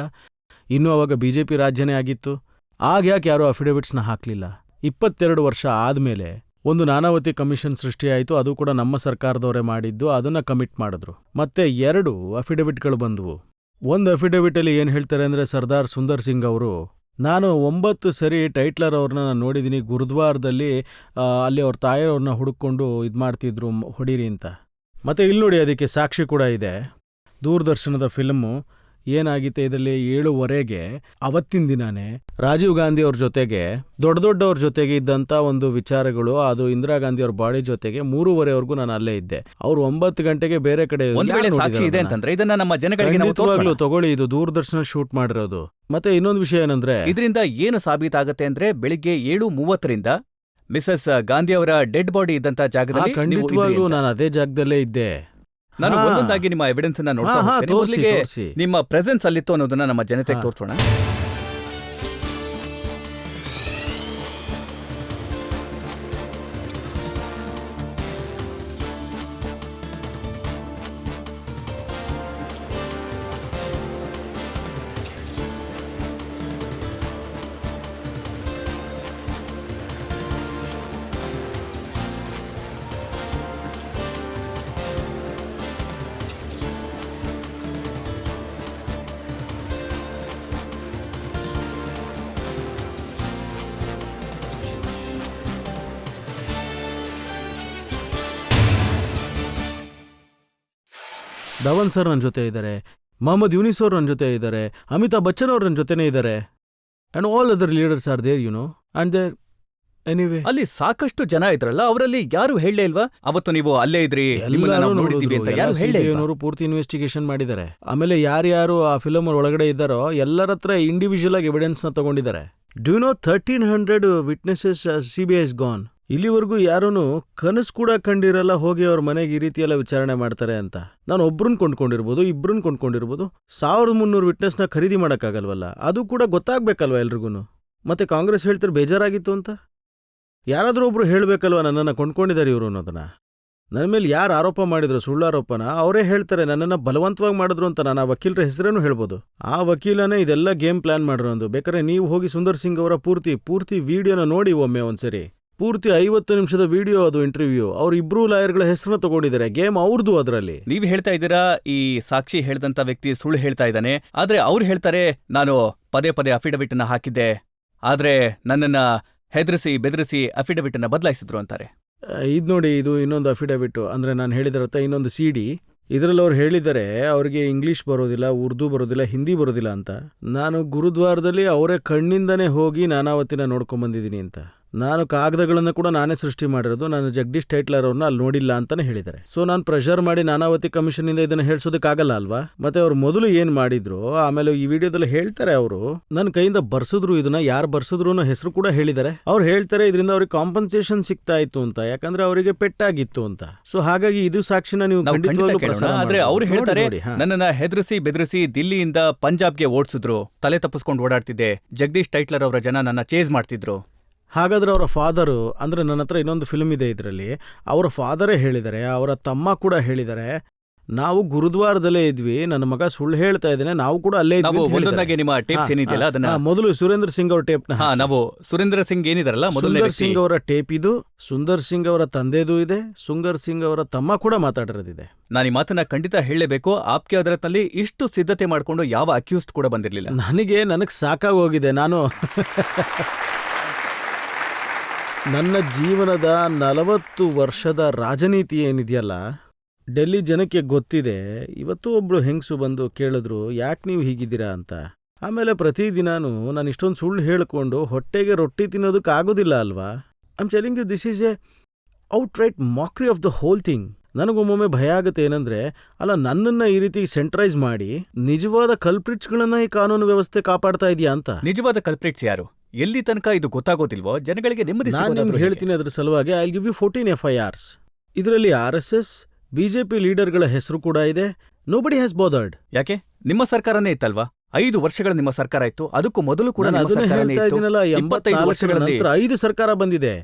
ಇನ್ನೂ ಅವಾಗ BJP ರಾಜ್ಯನೇ ಆಗಿತ್ತು. ಆಗ ಯಾಕೆ ಯಾರೂ ಅಫಿಡವಿಟ್ಸ್ನ ಹಾಕಲಿಲ್ಲ? 22 ವರ್ಷ ಆದಮೇಲೆ ಒಂದು ನಾನಾವತಿ ಕಮಿಷನ್ ಸೃಷ್ಟಿಯಾಯಿತು, ಅದು ಕೂಡ ನಮ್ಮ ಸರ್ಕಾರದವರೇ ಮಾಡಿದ್ದು, ಅದನ್ನು ಕಮಿಟ್ ಮಾಡಿದ್ರು. ಮತ್ತೆ 2 ಅಫಿಡವಿಟ್ಗಳು ಬಂದವು. ಒಂದು ಅಫಿಡವಿಟಲ್ಲಿ ಏನು ಹೇಳ್ತಾರೆ ಅಂದರೆ, ಸರ್ದಾರ್ ಸುಂದರ್ ಸಿಂಗ್ ಅವರು, ನಾನು 9 ಸರಿ ಟೈಟ್ಲರ್ ಅವ್ರನ್ನ ನಾನು ನೋಡಿದ್ದೀನಿ ಗುರುದ್ವಾರದಲ್ಲಿ, ಅಲ್ಲಿ ಅವ್ರ ತಾಯಿಯವ್ರನ್ನ ಹುಡುಕೊಂಡು ಇದು ಮಾಡ್ತಿದ್ರು ಹೊಡೀರಿ ಅಂತ. ಮತ್ತು ಇಲ್ಲಿ ನೋಡಿ, ಅದಕ್ಕೆ ಸಾಕ್ಷಿ ಕೂಡ ಇದೆ. ದೂರದರ್ಶನದ ಫಿಲ್ಮು ಏನಾಗಿತ್ತು ಇದರಲ್ಲಿ, 7:15 ಅವತ್ತಿನ ದಿನಾನೇ ರಾಜೀವ್ ಗಾಂಧಿ ಅವ್ರ ಜೊತೆಗೆ ದೊಡ್ಡವ್ರ ಜೊತೆಗೆ ಇದ್ದಂಥ ಒಂದು ವಿಚಾರಗಳು, ಅದು ಇಂದಿರಾ ಗಾಂಧಿ ಅವ್ರ ಬಾಡಿ ಜೊತೆಗೆ 3:30ವರೆಗೂ ನಾನು ಅಲ್ಲೇ ಇದ್ದೆ. ಅವ್ರು 9 ಗಂಟೆಗೆ ಬೇರೆ ಕಡೆ ಸಾಕ್ಷಿ ಇದೆ ಅಂತಂದ್ರೆ ಇದನ್ನ ನಮ್ಮ ಜನಗಳಿಗೆ ನಾವು ತೋರಿಸೋಣ. ತಗೊಳ್ಳಿ, ಇದು ದೂರದರ್ಶನ ಶೂಟ್ ಮಾಡಿರೋದು. ಮತ್ತೆ ಇನ್ನೊಂದು ವಿಷಯ ಏನಂದ್ರೆ, ಇದರಿಂದ ಏನು ಸಾಬೀತಾಗತ್ತೆ ಅಂದ್ರೆ, ಬೆಳಿಗ್ಗೆ 7:30ರಿಂದ ಮಿಸಸ್ ಗಾಂಧಿ ಅವರ ಡೆಡ್ ಬಾಡಿ ಇದ್ದಂತ ಜಾಗದಲ್ಲಿ ಖಂಡಿತವಾಗ್ಲೂ ನಾನು ಅದೇ ಜಾಗದಲ್ಲೇ ಇದ್ದೆ. ನಾನು ಒಂದೊಂದಾಗಿ ನಿಮ್ಮ ಎವಿಡೆನ್ಸ್ ಅನ್ನ ನೋಡ್ತಾ ಹೋಗ್ತೇನೆ. ಮೊದಲಿಗೆ ನಿಮ್ಮ ಪ್ರೆಸೆನ್ಸ್ ಅಲ್ಲಿತ್ತು ಅನ್ನೋದನ್ನ ನಮ್ಮ ಜನತೆಗೆ ತೋರಿಸೋಣ. ಧವನ್ ಸರ್ ನನ್ನ ಜೊತೆ ಇದ್ದಾರೆ, ಮೊಹಮ್ಮದ್ ಯೂನಿಸ್ ಅವ್ರು ನನ್ನ ಜೊತೆ ಇದ್ದಾರೆ, ಅಮಿತಾಬ್ ಬಚ್ಚನ್ ಅವ್ರು ನನ್ನ ಜೊತೆನೇ ಇದ್ದಾರೆ. And all other leaders are there, and there anyway. ಅಲ್ಲಿ ಸಾಕಷ್ಟು ಜನ ಇದ್ರಲ್ಲ, ಅವರಲ್ಲಿ ಯಾರು ಹೇಳಲೇ ಇಲ್ವಾ ಅವತ್ತು ನೀವು ಅಲ್ಲೇ ಇದ್ರಿ, ನೋಡಿದೀವಿ ಅಂತ ಯಾರು ಹೇಳಲೇ ಇಲ್ವಾ? ಪೂರ್ತಿ ಇನ್ವೆಸ್ಟಿಗೇಷನ್ ಮಾಡಿದ್ದಾರೆ. ಆಮೇಲೆ ಯಾರ್ಯಾರು ಆ ಫಿಲಮ್ ಒಳಗಡೆ ಇದ್ದಾರೋ ಎಲ್ಲರ ಹತ್ರ ಇಂಡಿವಿಜುವಲ್ ಆಗಿ ಎವಿಡೆನ್ಸ್ ನ ತಗೊಂಡಿದ್ದಾರೆ. Do you know 1300 witnesses CBI is gone. ಇಲ್ಲಿವರೆಗೂ ಯಾರೂ ಕನಸು ಕೂಡ ಕಂಡಿರಲ್ಲ ಹೋಗಿ ಅವ್ರ ಮನೆಗೆ ಈ ರೀತಿ ಎಲ್ಲ ವಿಚಾರಣೆ ಮಾಡ್ತಾರೆ ಅಂತ. ನಾನು ಒಬ್ರನ್ನ ಕೊಂಡ್ಕೊಂಡಿರ್ಬೋದು, ಇಬ್ರನ್ನ ಕೊಂಡ್ಕೊಂಡಿರ್ಬೋದು, 1300 ವಿಟ್ನೆಸ್ನ ಖರೀದಿ ಮಾಡೋಕ್ಕಾಗಲ್ವಲ್ಲ, ಅದು ಕೂಡ ಗೊತ್ತಾಗ್ಬೇಕಲ್ವ ಎಲ್ರಿಗೂ. ಮತ್ತೆ ಕಾಂಗ್ರೆಸ್ ಹೇಳ್ತಾರೆ ಬೇಜಾರಾಗಿತ್ತು ಅಂತ. ಯಾರಾದರೂ ಒಬ್ರು ಹೇಳಬೇಕಲ್ವ ನನ್ನನ್ನು ಕೊಂಡ್ಕೊಂಡಿದ್ದಾರೆ ಇವರು ಅನ್ನೋದನ್ನ. ನನ್ನ ಮೇಲೆ ಯಾರು ಆರೋಪ ಮಾಡಿದ್ರು ಸುಳ್ಳಾರೋಪನ, ಅವರೇ ಹೇಳ್ತಾರೆ ನನ್ನನ್ನು ಬಲವಂತವಾಗಿ ಮಾಡಿದ್ರು ಅಂತ. ನಾನು ಆ ವಕೀಲರ ಹೆಸರೇನು ಹೇಳ್ಬೋದು. ಆ ವಕೀಲನೇ ಇದೆಲ್ಲ ಗೇಮ್ ಪ್ಲಾನ್ ಮಾಡಿರೋದು. ಬೇಕಾದ್ರೆ ನೀವು ಹೋಗಿ ಸುಂದರ್ ಸಿಂಗ್ ಅವರ ಪೂರ್ತಿ ವಿಡಿಯೋನ ನೋಡಿ ಒಮ್ಮೆ ಒಂದ್ಸರಿ. ಪೂರ್ತಿ 50 ನಿಮಿಷದ ವಿಡಿಯೋ, ಅದು ಇಂಟರ್ವ್ಯೂ. ಅವ್ರು ಇಬ್ರು ಲಾಯರ್ಗಳ ಹೆಸರನ್ನ ತಗೊಂಡಿದ್ದಾರೆ, ಗೇಮ್ ಅವ್ರದ್ದು ಅದರಲ್ಲಿ. ನೀವು ಹೇಳ್ತಾ ಇದ್ದೀರಾ ಈ ಸಾಕ್ಷಿ ಹೇಳ್ದಂತ ವ್ಯಕ್ತಿ ಸುಳ್ಳು ಹೇಳ್ತಾ ಇದ್ದಾನೆ, ಆದ್ರೆ ಅವ್ರು ಹೇಳ್ತಾರೆ ನಾನು ಪದೇ ಅಫಿಡವಿಟ್ ಅನ್ನ ಹಾಕಿದ್ದೆ, ಆದ್ರೆ ನನ್ನನ್ನ ಹೆದರಿಸಿ ಬೆದರಿಸಿ ಅಫಿಡವಿಟ್ ಅನ್ನ ಬದಲಾಯಿಸಿದ್ರು ಅಂತಾರೆ. ಇದು ನೋಡಿ, ಇದು ಇನ್ನೊಂದು ಅಫಿಡವಿಟ್. ಅಂದ್ರೆ ನಾನು ಹೇಳಿದಿರತ್ತ ಇನ್ನೊಂದು CD. ಇದರಲ್ಲಿ ಅವ್ರು ಹೇಳಿದ್ದಾರೆ ಅವ್ರಿಗೆ ಇಂಗ್ಲಿಷ್ ಬರೋದಿಲ್ಲ, ಉರ್ದು ಬರೋದಿಲ್ಲ, ಹಿಂದಿ ಬರೋದಿಲ್ಲ ಅಂತ. ನಾನು ಗುರುದ್ವಾರದಲ್ಲಿ ಅವರೇ ಕಣ್ಣಿಂದನೇ ಹೋಗಿ ನಾನಾವತಿನ ನೋಡ್ಕೊಂಬಂದಿದ್ದೀನಿ ಅಂತ. ನಾನು ಕಾಗದಗಳನ್ನು ಕೂಡ ನಾನೇ ಸೃಷ್ಟಿ ಮಾಡಿರೋದು, ನಾನು ಜಗದೀಶ್ ಟೈಟ್ಲರ್ ಅವ್ರನ್ನ ಅಲ್ಲಿ ನೋಡಿಲ್ಲ ಅಂತಾನೆ ಹೇಳಿದ್ದಾರೆ. ಸೊ ನಾನು ಪ್ರೆಷರ್ ಮಾಡಿ ನಾನಾವತಿ ಕಮಿಷನ್ ಇಂದ ಇದನ್ನ ಹೇಳ್ಸೋದಕ್ಕಾಗಲ್ಲ ಅಲ್ವಾ. ಮತ್ತೆ ಅವ್ರು ಮೊದಲು ಏನ್ ಮಾಡಿದ್ರು, ಆಮೇಲೆ ಈ ವಿಡಿಯೋದಲ್ಲಿ ಹೇಳ್ತಾರೆ ಅವರು ನನ್ನ ಕೈಯಿಂದ ಬರ್ಸಿದ್ರು, ಇದನ್ನ ಯಾರು ಬರ್ಸಿದ್ರು ಅನ್ನೋ ಹೆಸರು ಕೂಡ ಹೇಳಿದ್ದಾರೆ. ಅವ್ರು ಹೇಳ್ತಾರೆ ಇದರಿಂದ ಅವ್ರಿಗೆ ಕಾಂಪನ್ಸೇಷನ್ ಸಿಗ್ತಾ ಇತ್ತು ಅಂತ, ಯಾಕಂದ್ರೆ ಅವರಿಗೆ ಪೆಟ್ಟಾಗಿತ್ತು ಅಂತ. ಸೊ ಹಾಗಾಗಿ ಇದು ಸಾಕ್ಷಿನ ನೀವು ಆದ್ರೆ ಅವ್ರು ಹೇಳ್ತಾರೆ ನನ್ನನ್ನ ಹೆದರಿಸಿ ಬೆದರಿಸಿ ದಿಲ್ಲಿಯಿಂದ ಪಂಜಾಬ್ಗೆ ಓಡಿಸಿದ್ರು, ತಲೆ ತಪ್ಪಿಸ್ಕೊಂಡು ಓಡಾಡ್ತಿದ್ದೆ, ಜಗದೀಶ್ ಟೈಟ್ಲರ್ ಅವರ ಜನ ನನ್ನ ಚೇಸ್ ಮಾಡ್ತಿದ್ರು. ಹಾಗಾದ್ರೆ ಅವರ ಫಾದರು, ಅಂದ್ರೆ ನನ್ನ ಹತ್ರ ಇನ್ನೊಂದು ಫಿಲ್ಮ್ ಇದೆ ಇದರಲ್ಲಿ, ಅವರ ಫಾದರೇ ಹೇಳಿದ್ದಾರೆ, ಅವರ ತಮ್ಮ ಕೂಡ ಹೇಳಿದ್ದಾರೆ, ನಾವು ಗುರುದ್ವಾರದಲ್ಲೇ ಇದ್ವಿ, ನನ್ನ ಮಗ ಸುಳ್ಳು ಹೇಳ್ತಾ ಇದ್ದೇನೆ, ನಾವು ಕೂಡ ಅಲ್ಲೇ ಇದ್ವಿ. ನಿಮ್ಮ ಟೇಪ್ಸ್ ಏನಿದೆಯಲ್ಲ ಅದನ್ನ ಮೊದಲು ಸುರೇಂದ್ರ ಸಿಂಗ್ ಅವರ ಟೇಪ್ ನಾವು ಸುರೇಂದ್ರ ಸಿಂಗ್ ಏನಿದಾರಲ್ಲ ಸುಂದರ್ ಸಿಂಗ್ ಅವರ ಟೇಪ್ ಇದು, ಸುಂದರ್ ಸಿಂಗ್ ಅವರ ತಂದೆದು ಇದೆ, ಸುಂದರ್ ಸಿಂಗ್ ಅವರ ತಮ್ಮ ಕೂಡ ಮಾತಾಡಿರೋದಿದೆ. ನಾನು ಈ ಮಾತನ್ನ ಖಂಡಿತ ಹೇಳಲೇಬೇಕು. ಆಪ್ಕೆ ಅದಾಲತ್ನಲ್ಲಿ ಇಷ್ಟು ಸಿದ್ಧತೆ ಮಾಡ್ಕೊಂಡು ಯಾವ ಅಕ್ಯೂಸ್ಡ್ ಕೂಡ ಬಂದಿರಲಿಲ್ಲ. ನನಗೆ ಸಾಕಾಗಿ ಹೋಗಿದೆ. ನಾನು ನನ್ನ ಜೀವನದ 40 ವರ್ಷದ ರಾಜನೀತಿ ಏನಿದೆಯಲ್ಲ, ಡೆಲ್ಲಿ ಜನಕ್ಕೆ ಗೊತ್ತಿದೆ. ಇವತ್ತು ಒಬ್ಳು ಹೆಂಗಸು ಬಂದು ಕೇಳಿದ್ರು ಯಾಕೆ ನೀವು ಹೀಗಿದ್ದೀರಾ ಅಂತ. ಆಮೇಲೆ ಪ್ರತಿದಿನಾನು ನಾನು ಇಷ್ಟೊಂದು ಸುಳ್ಳು ಹೇಳ್ಕೊಂಡು ಹೊಟ್ಟೆಗೆ ರೊಟ್ಟಿ ತಿನ್ನೋದಕ್ಕಾಗೋದಿಲ್ಲ ಅಲ್ವಾ. I am telling you, this is a outright mockery of the whole thing. ನನಗೊಮ್ಮೊಮ್ಮೆ ಭಯ ಆಗುತ್ತೆ ಏನಂದ್ರೆ, ಅಲ್ಲ ನನ್ನನ್ನ ಈ ರೀತಿ ಸೆಂಟ್ರೈಸ್ ಮಾಡಿ ನಿಜವಾದ ಕಲ್ಪ್ರಿಟ್ಸ್ಗಳನ್ನ ಈ ಕಾನೂನು ವ್ಯವಸ್ಥೆ ಕಾಪಾಡ್ತಾ ಇದೆಯಾ ಅಂತ. ನಿಜವಾದ ಕಲ್ಪ್ರಿಟ್ಸ್ ಯಾರು, ಎಲ್ಲಿ ತನಕ ಇದು ಗೊತ್ತಾಗೋದಿಲ್ವೋ ಜನಗಳಿಗೆ ನೆಮ್ಮದಿ. ನಾನು ಹೇಳ್ತೀನಿ ಅದ್ರ ಸಲುವಾಗಿ I will give you 14 FIRs. ಇದರಲ್ಲಿ RSS BJP ಲೀಡರ್ಗಳ ಹೆಸರು ಕೂಡ ಇದೆ. Nobody has bothered. ಯಾಕೆ? ನಿಮ್ಮ ಸರ್ಕಾರನೇ ಇತ್ತಲ್ವಾ, 5 ವರ್ಷಗಳ ನಿಮ್ಮ ಸರ್ಕಾರ ಇತ್ತು, ಅದಕ್ಕೂ ಮೊದಲು ಕೂಡ 25 ವರ್ಷಗಳ ನಂತರ 5 ಸರ್ಕಾರ ಬಂದಿದೆ.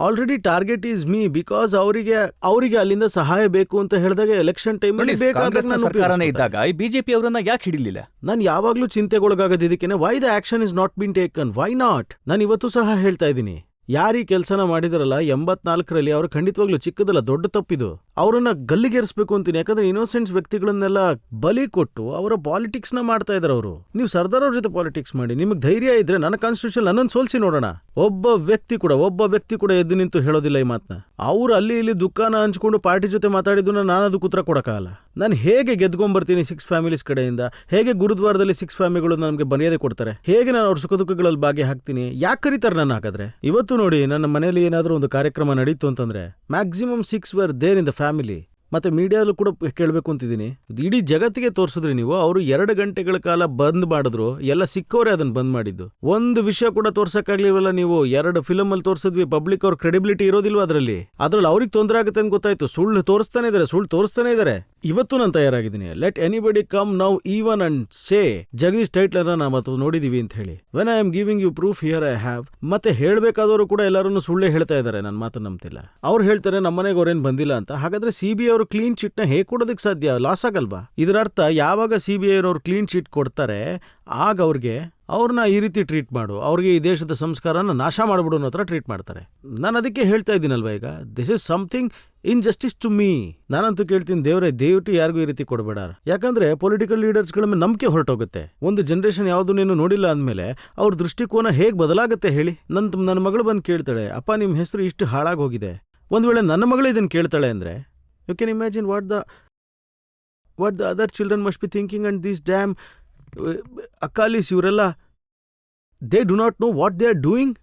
Already target is me because ಅವರಿಗೆ ಅಲ್ಲಿಂದ ಸಹಾಯ ಬೇಕು ಅಂತ ಹೇಳಿದಾಗ ಎಲೆಕ್ಷನ್ ಟೈಮ್ ನೋಡಿ, ಅಲ್ಲಿ ಕಾಂಗ್ರೆಸ್ನ ಸರ್ಕಾರನೇ ಇದ್ದಾಗ ಈ ಬಿಜೆಪಿ ಅವರನ್ನ ಯಾಕೆ ಹಿಡಿಲಿಲ್ಲ? ನಾನು ಯಾವಾಗ್ಲೂ ಚಿಂತೆಗೊಳಗಾಗೋದು ಇದಕ್ಕೇನೆ. Why the action is not been taken, why not? ನಾನು ಇವತ್ತು ಸಹ ಹೇಳ್ತಾ ಇದ್ದೀನಿ, ಯಾರೀ ಕೆಲಸನ ಮಾಡಿದಾರಲ್ಲ 84ರಲ್ಲಿ ಅವ್ರು ಖಂಡಿತವಾಗ್ಲೂ ಚಿಕ್ಕದಲ್ಲ, ದೊಡ್ಡ ತಪ್ಪಿದು. ಅವರನ್ನ ಗಲ್ಲಿಗೇರಿಸಬೇಕು ಅಂತೀನಿ. ಯಾಕಂದ್ರೆ ಇನ್ನೋಸೆಂಟ್ಸ್ ವ್ಯಕ್ತಿಗಳನ್ನೆಲ್ಲ ಬಲಿ ಕೊಟ್ಟು ಅವರ ಪಾಲಿಟಿಕ್ಸ್ ನ ಮಾಡ್ತಾ ಇದಾರೆ ಅವರು. ನೀವು ಸರ್ದಾರ್ ಅವ್ರ ಜೊತೆ ಪಾಲಿಟಿಕ್ಸ್ ಮಾಡಿ, ನಿಮಗೆ ಧೈರ್ಯ ಇದ್ರೆ ನನ್ನ ಕಾನ್ಸ್ಟಿಟ್ಯೂಷನ್ ನನ್ನನ್ನು ಸೋಲ್ಸಿ ನೋಡೋಣ. ಒಬ್ಬ ವ್ಯಕ್ತಿ ಕೂಡ ಎದ್ದು ನಿಂತು ಹೇಳೋದಿಲ್ಲ ಈ ಮಾತನ್ನ. ಅವ್ರು ಅಲ್ಲಿ ಇಲ್ಲಿ ದುಃಖನ ಹಂಚ್ಕೊಂಡು ಪಾರ್ಟಿ ಜೊತೆ ಮಾತಾಡಿದ್ದು ನಾನು ಅದಕ್ಕೆ ಉತ್ತರ ಕೊಡಕ್ಕಾಗಲ್ಲ. ನಾನು ಹೇಗೆ ಗೆದ್ಕೊಂಡ್ಬರ್ತೀನಿ 6 ಫ್ಯಾಮಿಲೀಸ್ ಕಡೆಯಿಂದ? ಹೇಗೆ ಗುರುದ್ವಾರದಲ್ಲಿ 6 ಫ್ಯಾಮಿಲಿಗಳು ನಮಗೆ ಮರ್ಯಾದೆ ಕೊಡ್ತಾರೆ? ಹೇಗೆ ನಾನು ಅವ್ರ ಸುಖ ದುಃಖಗಳಲ್ಲಿ ಭಾಗಿ ಹಾಕ್ತೀನಿ? ಯಾಕೆ ಕರೀತಾರೆ ನನ್ನ ಹಾಗಾದ್ರೆ? ಇವತ್ತು ನೋಡಿ, ನನ್ನ ಮನೆಯಲ್ಲಿ ಏನಾದರೂ ಒಂದು ಕಾರ್ಯಕ್ರಮ ನಡೀತು ಅಂತಂದ್ರೆ maximum 6 were there in the family. ಮತ್ತೆ ಮೀಡಿಯಾದಲ್ಲೂ ಕೂಡ ಕೇಳಬೇಕು ಅಂತಿದ್ದೀನಿ, ಇಡೀ ಜಗತ್ತಿಗೆ ತೋರಿಸಿದ್ರಿ ನೀವು. ಅವರು 2 ಗಂಟೆಗಳ ಕಾಲ ಬಂದ್ ಮಾಡಿದ್ರು, ಎಲ್ಲ ಸಿಕ್ಕವರೇ ಅದನ್ನ ಬಂದ್ ಮಾಡಿದ್ದು. ಒಂದು ವಿಷಯ ಕೂಡ ತೋರ್ಸಕ್ಕಾಗ್ಲಿಲ್ವಲ್ಲ ನೀವು. 2 ಫಿಲಮ್ ಅಲ್ಲಿ ತೋರಿಸಿದ್ವಿ, ಪಬ್ಲಿಕ್ ಅವ್ರ ಕ್ರೆಡಿಬಿಲಿಟಿ ಇರೋದಿಲ್ವ ಅದ್ರಲ್ಲಿ ಅವ್ರಿಗೆ ತೊಂದರೆ ಆಗುತ್ತೆ ಅಂತ ಗೊತ್ತಾಯ್ತು. ಸುಳ್ಳು ತೋರಿಸ್ತಾನೆ ಇದಾರೆ. ಇವತ್ತು ನಾನು ತಯಾರಾಗಿದ್ದೀನಿ. Let anybody come now even and say Jagdish Tytler ನಾವು ನೋಡಿದೀವಿ ಅಂತ ಹೇಳಿ. When I am giving you proof here I have. ಮತ್ತೆ ಹೇಳ್ಬೇಕಾದವರು ಕೂಡ ಎಲ್ಲರೂ ಸುಳ್ಳೆ ಹೇಳ್ತಾ ಇದಾರೆ, ನನ್ನ ಮಾತು ನಂಬ್ತಿಲ್ಲ. ಅವ್ರು ಹೇಳ್ತಾರೆ ನಮ್ಮನೆಗೆ ಅವ್ರೇನ್ ಬಂದಿಲ್ಲ ಅಂತ. ಹಾಗಾದ್ರೆ ಸಿಬಿಐ ಅವರು ಕ್ಲೀನ್ ಚಿಟ್ ನ ಹೇಗೆ ಕೊಡೋದಕ್ಕೆ ಸಾಧ್ಯ? ಲಾಸ್ ಆಗಲ್ವಾ? ಇದರ ಅರ್ಥ ಯಾವಾಗ ಸಿಬಿಐ ಅವರು ಕ್ಲೀನ್ ಚಿಟ್ ಕೊಡ್ತಾರೆ ಆಗ ಅವ್ರನ್ನ ಈ ರೀತಿ ಟ್ರೀಟ್ ಮಾಡು, ಅವ್ರಿಗೆ ಈ ದೇಶದ ಸಂಸ್ಕಾರನ ನಾಶ ಮಾಡ್ಬಿಡು ಅನ್ನೋ ಹತ್ರ ಟ್ರೀಟ್ ಮಾಡ್ತಾರೆ. ನಾನು ಅದಕ್ಕೆ ಹೇಳ್ತಾ ಇದ್ದೀನಲ್ವಾ, ಈಗ this is something injustice to me. ನಾನಂತೂ ಕೇಳ್ತೀನಿ, ದಯವಿಟ್ಟು ಯಾರಿಗೂ ಈ ರೀತಿ ಕೊಡಬೇಡ. ಯಾಕಂದ್ರೆ ಪೊಲಿಟಿಕಲ್ ಲೀಡರ್ಸ್ಗಳ ಮೇಲೆ ನಂಬಿಕೆ ಹೊರಟೋಗುತ್ತೆ. ಒಂದು ಜನರೇಷನ್ ಯಾವುದು ನೀನು ನೋಡಿಲ್ಲ ಅಂದಮೇಲೆ ಅವ್ರ ದೃಷ್ಟಿಕೋನ ಹೇಗೆ ಬದಲಾಗುತ್ತೆ ಹೇಳಿ? ನನ್ನ ಮಗಳು ಬಂದು ಕೇಳ್ತಾಳೆ, ಅಪ್ಪ ನಿಮ್ಮ ಹೆಸರು ಇಷ್ಟು ಹಾಳಾಗಿ ಹೋಗಿದೆ. ಒಂದ್ ವೇಳೆ ನನ್ನ ಮಗಳು ಇದನ್ನು ಕೇಳ್ತಾಳೆ ಅಂದ್ರೆ you can imagine what the other children must be thinking. And these damn Akalis they do not know what they are ಆರ್ ಡೂಯಿಂಗ್.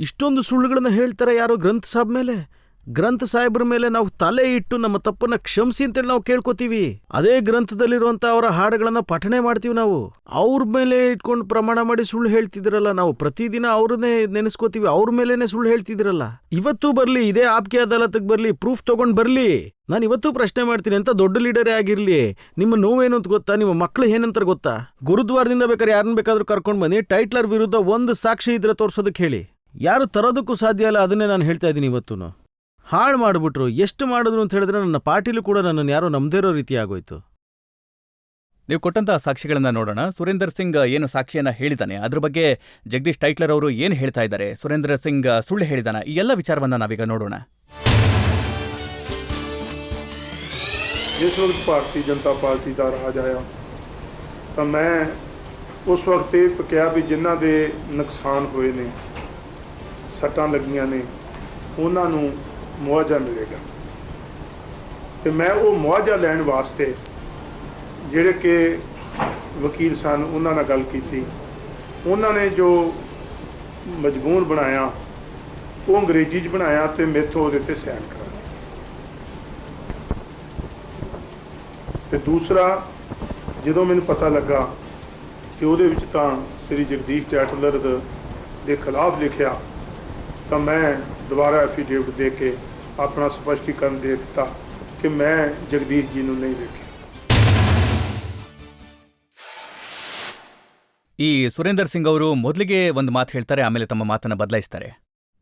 ಇಷ್ಟೊಂದು ಸುಳ್ಳುಗಳನ್ನ ಹೇಳ್ತಾರೆ ಯಾರೋ ಗ್ರಂಥ ಸಾಹೇಬ್ರ ಮೇಲೆ ನಾವು ತಲೆ ಇಟ್ಟು ನಮ್ಮ ತಪ್ಪನ್ನ ಕ್ಷಮಿಸಿ ಅಂತೇಳಿ ನಾವು ಕೇಳ್ಕೊತೀವಿ. ಅದೇ ಗ್ರಂಥದಲ್ಲಿರುವಂತ ಅವರ ಹಾಡುಗಳನ್ನ ಪಠಣೆ ಮಾಡ್ತೀವಿ ನಾವು. ಅವ್ರ ಮೇಲೆ ಇಟ್ಕೊಂಡು ಪ್ರಮಾಣ ಮಾಡಿ ಸುಳ್ಳು ಹೇಳ್ತಿದ್ರಲ್ಲ, ನಾವು ಪ್ರತಿದಿನ ಅವ್ರನ್ನೇ ನೆನೆಸ್ಕೋತೀವಿ, ಅವ್ರ ಮೇಲೇನೆ ಸುಳ್ಳು ಹೇಳ್ತಿದ್ರಲ್ಲ. ಇವತ್ತು ಬರ್ಲಿ, ಇದೇ ಆಪ್ಕೆ ಅದಾಲತ್ಗೆ ಬರ್ಲಿ, ಪ್ರೂಫ್ ತಗೊಂಡ್ ಬರ್ಲಿ. ನಾನು ಇವತ್ತು ಪ್ರಶ್ನೆ ಮಾಡ್ತೀನಿ, ಅಂತ ದೊಡ್ಡ ಲೀಡರೇ ಆಗಿರ್ಲಿ, ನಿಮ್ಮ ನೋವೇನು ಅಂತ ಗೊತ್ತಾ? ನಿಮ್ಮ ಮಕ್ಳು ಏನಂತಾರೆ ಗೊತ್ತಾ? ಗುರುದ್ವಾರದಿಂದ ಬೇಕಾದ್ರೆ ಯಾರನ್ನ ಬೇಕಾದ್ರೂ ಕರ್ಕೊಂಡು ಬನ್ನಿ, ಟೈಟ್ಲರ್ ವಿರುದ್ಧ ಒಂದು ಸಾಕ್ಷಿ ಇದ್ರೆ ತೋರ್ಸೋದಕ್ಕೆ ಹೇಳಿ. ಯಾರು ತರೋದಕ್ಕೂ ಸಾಧ್ಯ ಇಲ್ಲ. ಅದನ್ನೇ ನಾನು ಹೇಳ್ತಾ ಇದ್ದೀನಿ. ಇವತ್ತು ಹಾಳು ಮಾಡಿಬಿಟ್ರು. ಎಷ್ಟು ಮಾಡಿದ್ರು ಅಂತ ಹೇಳಿದ್ರೆ ನನ್ನ ಪಾರ್ಟಿಲೂ ಕೂಡ ನನ್ನನ್ನು ಯಾರೋ ನಮ್ದೇ ಇರೋ ರೀತಿ ಆಗೋಯ್ತು. ನೀವು ಕೊಟ್ಟಂತಹ ಸಾಕ್ಷಿಗಳನ್ನ ನೋಡೋಣ. ಸುರೇಂದರ್ ಸಿಂಗ್ ಏನು ಸಾಕ್ಷಿಯನ್ನ ಹೇಳಿದಾನೆ, ಅದ್ರ ಬಗ್ಗೆ ಜಗದೀಶ್ ಟೈಟ್ಲರ್ ಅವರು ಏನು ಹೇಳ್ತಾ ಇದ್ದಾರೆ, ಸುರೇಂದ್ರ ಸಿಂಗ್ ಸುಳ್ಳು ಹೇಳಿದಾನ, ಈ ಎಲ್ಲ ವಿಚಾರವನ್ನ ನಾವೀಗ ನೋಡೋಣ. जिस वक्त भारतीय जनता पार्टी का राज आया तो मैं उस वक्त ये कहा भी जिन्हों के नुकसान हुए ने, सट्टां लगियां ने, उन्होंने मुआवजा मिलेगा। तो मैं वो मुआवजा लैन वास्ते जिहड़े कि वकील सन उन्होंने नाल गल की, उन्होंने जो मजबूर बनाया वो अंग्रेजी च बनाया तो मेथों उहदे ते साइन करा। ਤੇ ਦੂਸਰਾ ਜਦੋਂ ਮੈਨੂੰ ਪਤਾ ਲੱਗਾ ਕਿ ਉਹਦੇ ਵਿੱਚ ਤਾਂ ਸ੍ਰੀ ਜਗਦੀਸ਼ ਟੈਟਲਰ ਦੇ ਖਿਲਾਫ ਲਿਖਿਆ ਤਾਂ ਮੈਂ ਦੁਬਾਰਾ ਐਫੀਡੇਵਿਟ ਦੇ ਕੇ ਆਪਣਾ ਸਪਸ਼ਟੀਕਰਨ ਦੇ ਦਿੱਤਾ ਕਿ ਮੈਂ ਜਗਦੀਸ਼ ਜੀ ਨੂੰ ਨਹੀਂ ਵੇਖਿਆ। ಈ ಸುರೇಂದರ್ ಸಿಂಗ್ ಅವರು ಮೊದಲಿಗೆ ಒಂದು ಮಾತು ಹೇಳ್ತಾರೆ, ಆಮೇಲೆ ತಮ್ಮ ಮಾತನ್ನ ಬದಲಾಯಿಸ್ತಾರೆ.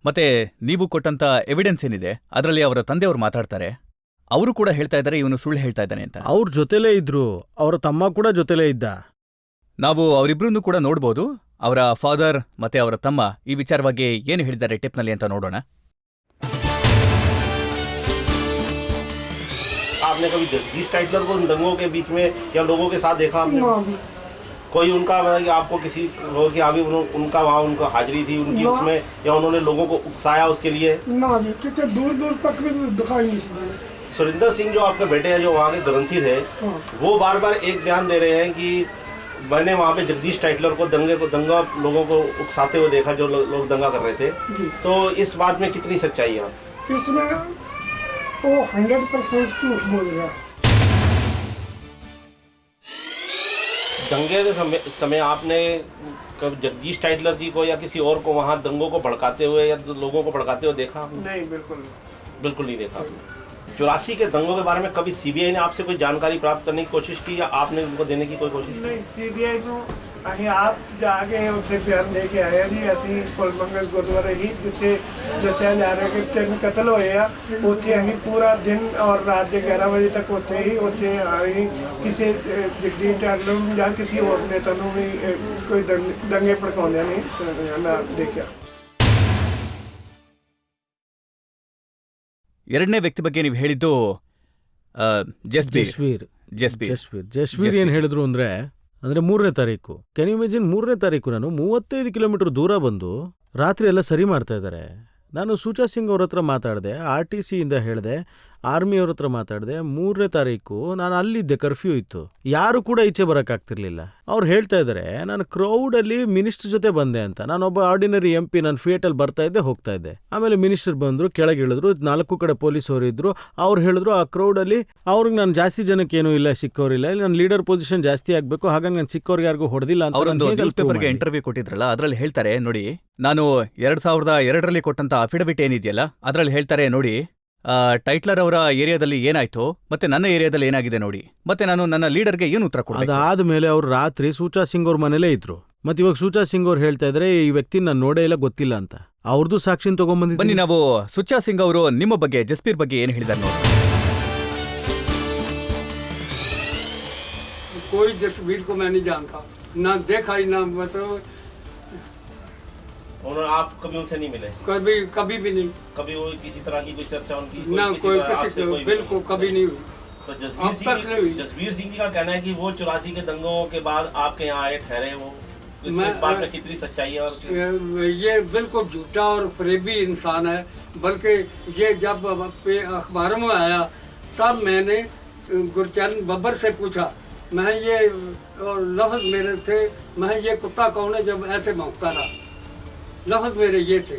ಮತ್ತೆ ನೀವು ಕೊಟ್ಟಂತ ಎವಿಡೆನ್ಸ್ ಏನಿದೆ ಅದರಲ್ಲಿ ಅವರ ತಂದೆಯವರು ಮಾತಾಡ್ತಾರೆ. ಅವರು ಕೂಡ ಹೇಳ್ತಾ ಇದ್ದಾರೆ ಇವನು ಸುಳ್ಳು ಹೇಳ್ತಾ ಇದ್ದಾನೆ ಅಂತ. ಅವ್ರ ಜೊತೆಲೇ ಇದ್ರು, ಅವರ ತಮ್ಮ ಕೂಡ ಜೊತೆಲೇ ಇದ್ದ. ನಾವು ಅವರಿಬ್ರನ್ನು ಕೂಡ ನೋಡ್ಬೋದು. ಅವರ ಫಾದರ್ ಮತ್ತೆ ಅವರ ತಮ್ಮ ಈ ವಿಚಾರವಾಗಿ ಏನು ಹೇಳಿದ್ದಾರೆ ಟಿಪ್ನಲ್ಲಿ ಅಂತ ನೋಡೋಣ. आपने कभी जगदीश टाइटलर को दंगों के बीच में या लोगों के साथ देखा आपने? कोई उनका कि आपको किसी लोगों की आगे उनका वहाँ उनका हाजिरी थी उनकी उसमें, या उन्होंने लोगों को उकसाया उसके लिए? ना, क्योंकि दूर दूर तक भी दिखाई नहीं। सुरेंद्र सिंह जो आपके बेटे हैं जो वहाँ के ग्रंथी थे, वो बार बार एक बयान दे रहे हैं कि मैंने वहाँ पे जगदीश टाइटलर को दंगा लोगों को उकसाते हुए देखा, जो लोग दंगा कर रहे थे। तो इस बात में कितनी सच्चाई है? इसमें वो 100% झूठ बोल रहा। दंगे के समय आपने कभी जगदीश टाइटलर जी को या किसी और को वहाँ दंगों को भड़काते हुए या लोगों को भड़काते हुए देखा? नहीं, बिल्कुल नहीं देखा आपने। 84 के दंगों के बारे में कभी सीबीआई ने आपसे कोई जानकारी प्राप्त करने की कोशिश की या आपने उनको देने की कोई कोशिश? नहीं, सीबीआई को ਅਸੀਂ ਆਪ ਜਾ ਕੇ ਉੱਥੇ ਬਿਆਨ ਦੇ ਕੇ ਆਏ ਆ ਜੀ। ਅਸੀਂ ਕੁਲਮੰਗਲ ਗੁਰਦੁਆਰੇ ਹੀ ਜਿੱਥੇ ਦੱਸਿਆ ਜਾ ਰਿਹਾ ਕਿ 3 ਕਤਲ ਹੋਏ ਆ, ਉੱਥੇ ਅਸੀਂ ਪੂਰਾ ਦਿਨ ਔਰ ਰਾਤ ਦੇ 11 ਵਜੇ ਤੱਕ ਉੱਥੇ ਹੀ ਅਸੀਂ ਕਿਸੇ ਜਗਦੀਸ਼ ਟੈਂਡਰ ਨੂੰ ਜਾਂ ਕਿਸੇ ਹੋਰ ਨੇਤਾ ਨੂੰ ਵੀ ਕੋਈ ਦੰਗੇ ਭੜਕਾਉਂਦਿਆਂ ਨਹੀਂ ਮੈਂ ਦੇਖਿਆ। ಎರಡನೇ ವ್ಯಕ್ತಿ ಬಗ್ಗೆ ನೀವು ಹೇಳಿದ್ದು ಜಸ್ಬೀರ್. ಜಸ್ವೀರ್ ಏನ್ ಹೇಳಿದ್ರು ಅಂದ್ರೆ 3ನೇ ತಾರೀಕು, ಕ್ಯಾನ್ ಯು ಇಮ್ಯಾಜಿನ್, 3ನೇ ತಾರೀಕು ನಾನು 35 ಕಿಲೋಮೀಟರ್ ದೂರ ಬಂದು ರಾತ್ರಿ ಎಲ್ಲ ಸರಿ ಮಾಡ್ತಾ ಇದ್ದಾರೆ. ನಾನು ಸೂಚಾ ಸಿಂಗ್ ಅವ್ರ ಹತ್ರ ಮಾತಾಡಿದೆ, RTC ಇಂದ ಹೇಳಿದೆ, ಆರ್ಮಿ ಅವ್ರ ಹತ್ರ ಮಾತಾಡಿದೆ. 3ನೇ ತಾರೀಕು ನಾನು ಅಲ್ಲಿದ್ದೆ, ಕರ್ಫ್ಯೂ ಇತ್ತು, ಯಾರು ಕೂಡ ಈಚೆ ಬರೋಕ್ಕಾಗ್ತಿರ್ಲಿಲ್ಲ. ಅವ್ರು ಹೇಳ್ತಾ ಇದ್ದಾರೆ ನಾನು ಕ್ರೌಡಲ್ಲಿ ಮಿನಿಸ್ಟರ್ ಜೊತೆ ಬಂದೆ ಅಂತ. ನಾನೊಬ್ಬ ಆರ್ಡಿನರಿ MP, ನಾನು ಫಿಯೇಟಲ್ಲಿ ಬರ್ತಾ ಇದ್ದೆ, ಹೋಗ್ತಾ ಇದ್ದೆ. ಆಮೇಲೆ ಮಿನಿಸ್ಟರ್ ಬಂದರು, ಕೆಳಗೆ ಇಳಿದ್ರು, 4 ಕಡೆ ಪೊಲೀಸವರು ಇದ್ರು. ಅವ್ರು ಹೇಳಿದ್ರು ಆ ಕ್ರೌಡಲ್ಲಿ ಅವ್ರಿಗೆ ನಾನು ಜಾಸ್ತಿ ಜನಕ್ಕೆ ಏನೂ ಇಲ್ಲ, ಸಿಕ್ಕವ್ರಿಲ್ಲ, ಇಲ್ಲಿ ನನ್ನ ಲೀಡರ್ ಪೊಸಿಷನ್ ಜಾಸ್ತಿ ಆಗಬೇಕು, ಹಾಗಾಗಿ ನಾನು ಸಿಕ್ಕವ್ರಿಗೆ ಯಾರಿಗೂ ಹೊಡೆದಿಲ್ಲ ಅಂತ. ಅವರೊಂದು ನ್ಯೂಸ್ ಪೇಪರ್ಗೆ ಇಂಟರ್ವ್ಯೂ ಕೊಟ್ಟಿದ್ರಲ್ಲ, ಅದರಲ್ಲಿ ಹೇಳ್ತಾರೆ ನೋಡಿ, ನಾನು 2002ರಲ್ಲಿ ಕೊಟ್ಟಂತ ಅಫಿಡವಿಟ್ ಏನಿದೆಯಲ್ಲ ಅದರಲ್ಲಿ ಹೇಳ್ತಾರೆ ನೋಡಿ, ಟೈಟ್ಲರ್ ಅವರ ಏರಿಯಾದಲ್ಲಿ ಏನಾಯ್ತು ಮತ್ತೆ ನನ್ನ ಏರಿಯಾದಲ್ಲಿ ಏನಾಗಿದೆ ನೋಡಿ, ಮತ್ತೆ ನಾನು ನನ್ನ ಲೀಡರ್ಗೆ ಏನು ಉತ್ತರ ಕೊಡ್ಬೇಕು. ಅದಾದ್ಮೇಲೆ ಅವ್ರು ರಾತ್ರಿ ಸೂಚಾ ಸಿಂಗ್ ಅವ್ರ ಮನೇಲೇ ಇದ್ರು. ಮತ್ತೆ ಇವಾಗ ಸೂಚಾ ಸಿಂಗ್ ಅವ್ರು ಹೇಳ್ತಾ ಇದ್ರೆ ಈ ವ್ಯಕ್ತಿ ನಾನು ನೋಡೇ ಇಲ್ಲ, ಗೊತ್ತಿಲ್ಲ ಅಂತ. ಅವ್ರದ್ದು ಸಾಕ್ಷಿನ ತಗೊಂಡ್ಬಂದಿದ್ದೀನಿ. ಬನ್ನಿ ನಾವು ಸುಚಾ ಸಿಂಗ್ ಅವರು ನಿಮ್ಮ ಬಗ್ಗೆ, ಜಸ್ಬೀರ್ ಬಗ್ಗೆ ಏನು ಹೇಳಿದಾರೆ ನೋಡಿ. कोई जसवीर को मैं नहीं जानता, ना देखा ही ना, मतलब उन्होंने आप कभी उनसे नहीं मिले? कभी भी नहीं। कभी वो किसी तरह की कोई चर्चा उनकी ना कोई किसी बिल्कुल कभी नहीं हुई। तो जसवीर सिंह जी का कहना है कि वो 84 के दंगों के बाद आपके यहाँ आए, ठहरे, वो इस बात में कितनी सच्चाई है? और ये बिल्कुल झूठा और फरेबी इंसान है। बल्कि ये जब अखबारों में आया तब मैंने गुरचरण बब्बर से पूछा, मैं ये लफ्ज़ मेरे थे, मैं ये कुत्ता कौन है जब ऐसे भौंकता था, लफ्ज़ मेरे ये थे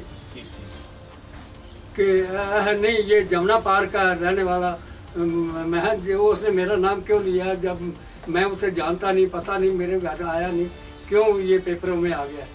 कि नहीं ये जमुना पार का रहने वाला मैं, जो उसने मेरा नाम क्यों लिया जब मैं उसे जानता नहीं, पता नहीं, मेरे घर आया नहीं, क्यों ये पेपरों में आ गया।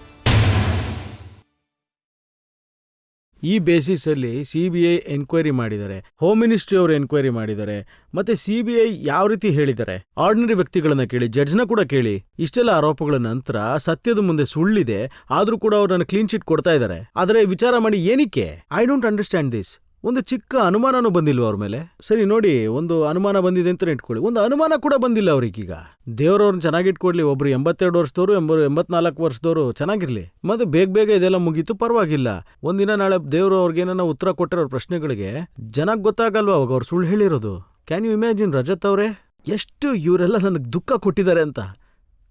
ಈ ಬೇಸಿಸಲ್ಲಿ CBI ಎನ್ಕ್ವೈರಿ ಮಾಡಿದ್ದಾರೆ, ಹೋಮ್ ಮಿನಿಸ್ಟ್ರಿ ಅವರು ಎನ್ಕ್ವೈರಿ ಮಾಡಿದ್ದಾರೆ, ಮತ್ತೆ CBI ಯಾವ ರೀತಿ ಹೇಳಿದ್ದಾರೆ, ಆರ್ಡಿನರಿ ವ್ಯಕ್ತಿಗಳನ್ನ ಕೇಳಿ, ಜಡ್ಜ್ನ ಕೂಡ ಕೇಳಿ. ಇಷ್ಟೆಲ್ಲ ಆರೋಪಗಳ ನಂತರ ಸತ್ಯದ ಮುಂದೆ ಸುಳ್ಳಿದೆ, ಆದ್ರೂ ಕೂಡ ಅವ್ರು ನನ್ನ ಕ್ಲೀನ್ ಚಿಟ್ ಕೊಡ್ತಾ ಇದ್ದಾರೆ. ಆದರೆ ವಿಚಾರ ಮಾಡಿ ಏನಕ್ಕೆ? I don't understand this. ಒಂದು ಚಿಕ್ಕ ಅನುಮಾನನೂ ಬಂದಿಲ್ವ ಅವ್ರ ಮೇಲೆ? ಸರಿ ನೋಡಿ, ಒಂದು ಅನುಮಾನ ಬಂದಿದೆ ಅಂತ ಇಟ್ಕೊಳ್ಳಿ, ಒಂದು ಅನುಮಾನ ಕೂಡ ಬಂದಿಲ್ಲ ಅವ್ರಿಗೀಗ. ದೇವ್ರವ್ರನ್ನ ಚೆನ್ನಾಗಿಟ್ಕೊಡ್ಲಿ. ಒಬ್ರು 82 ವರ್ಷದವರು, 84 ವರ್ಷದವರು ಚೆನ್ನಾಗಿರ್ಲಿ, ಮತ್ತೆ ಬೇಗ ಇದೆಲ್ಲ ಮುಗೀತು, ಪರವಾಗಿಲ್ಲ. ಒಂದಿನ ನಾಳೆ ದೇವ್ರು ಅವ್ರಿಗೇನ ಉತ್ತರ ಕೊಟ್ಟಿರೋ ಪ್ರಶ್ನೆಗಳಿಗೆ ಜನಕ್ಕೆ ಗೊತ್ತಾಗಲ್ವಾ ಅವಾಗ ಅವ್ರು ಸುಳ್ಳು ಹೇಳಿರೋದು? ಕ್ಯಾನ್ ಯು ಇಮ್ಯಾಜಿನ್ ರಜತ್ ಅವರೇ, ಎಷ್ಟು ಇವರೆಲ್ಲ ನನಗೆ ದುಃಖ ಕೊಟ್ಟಿದ್ದಾರೆ ಅಂತ.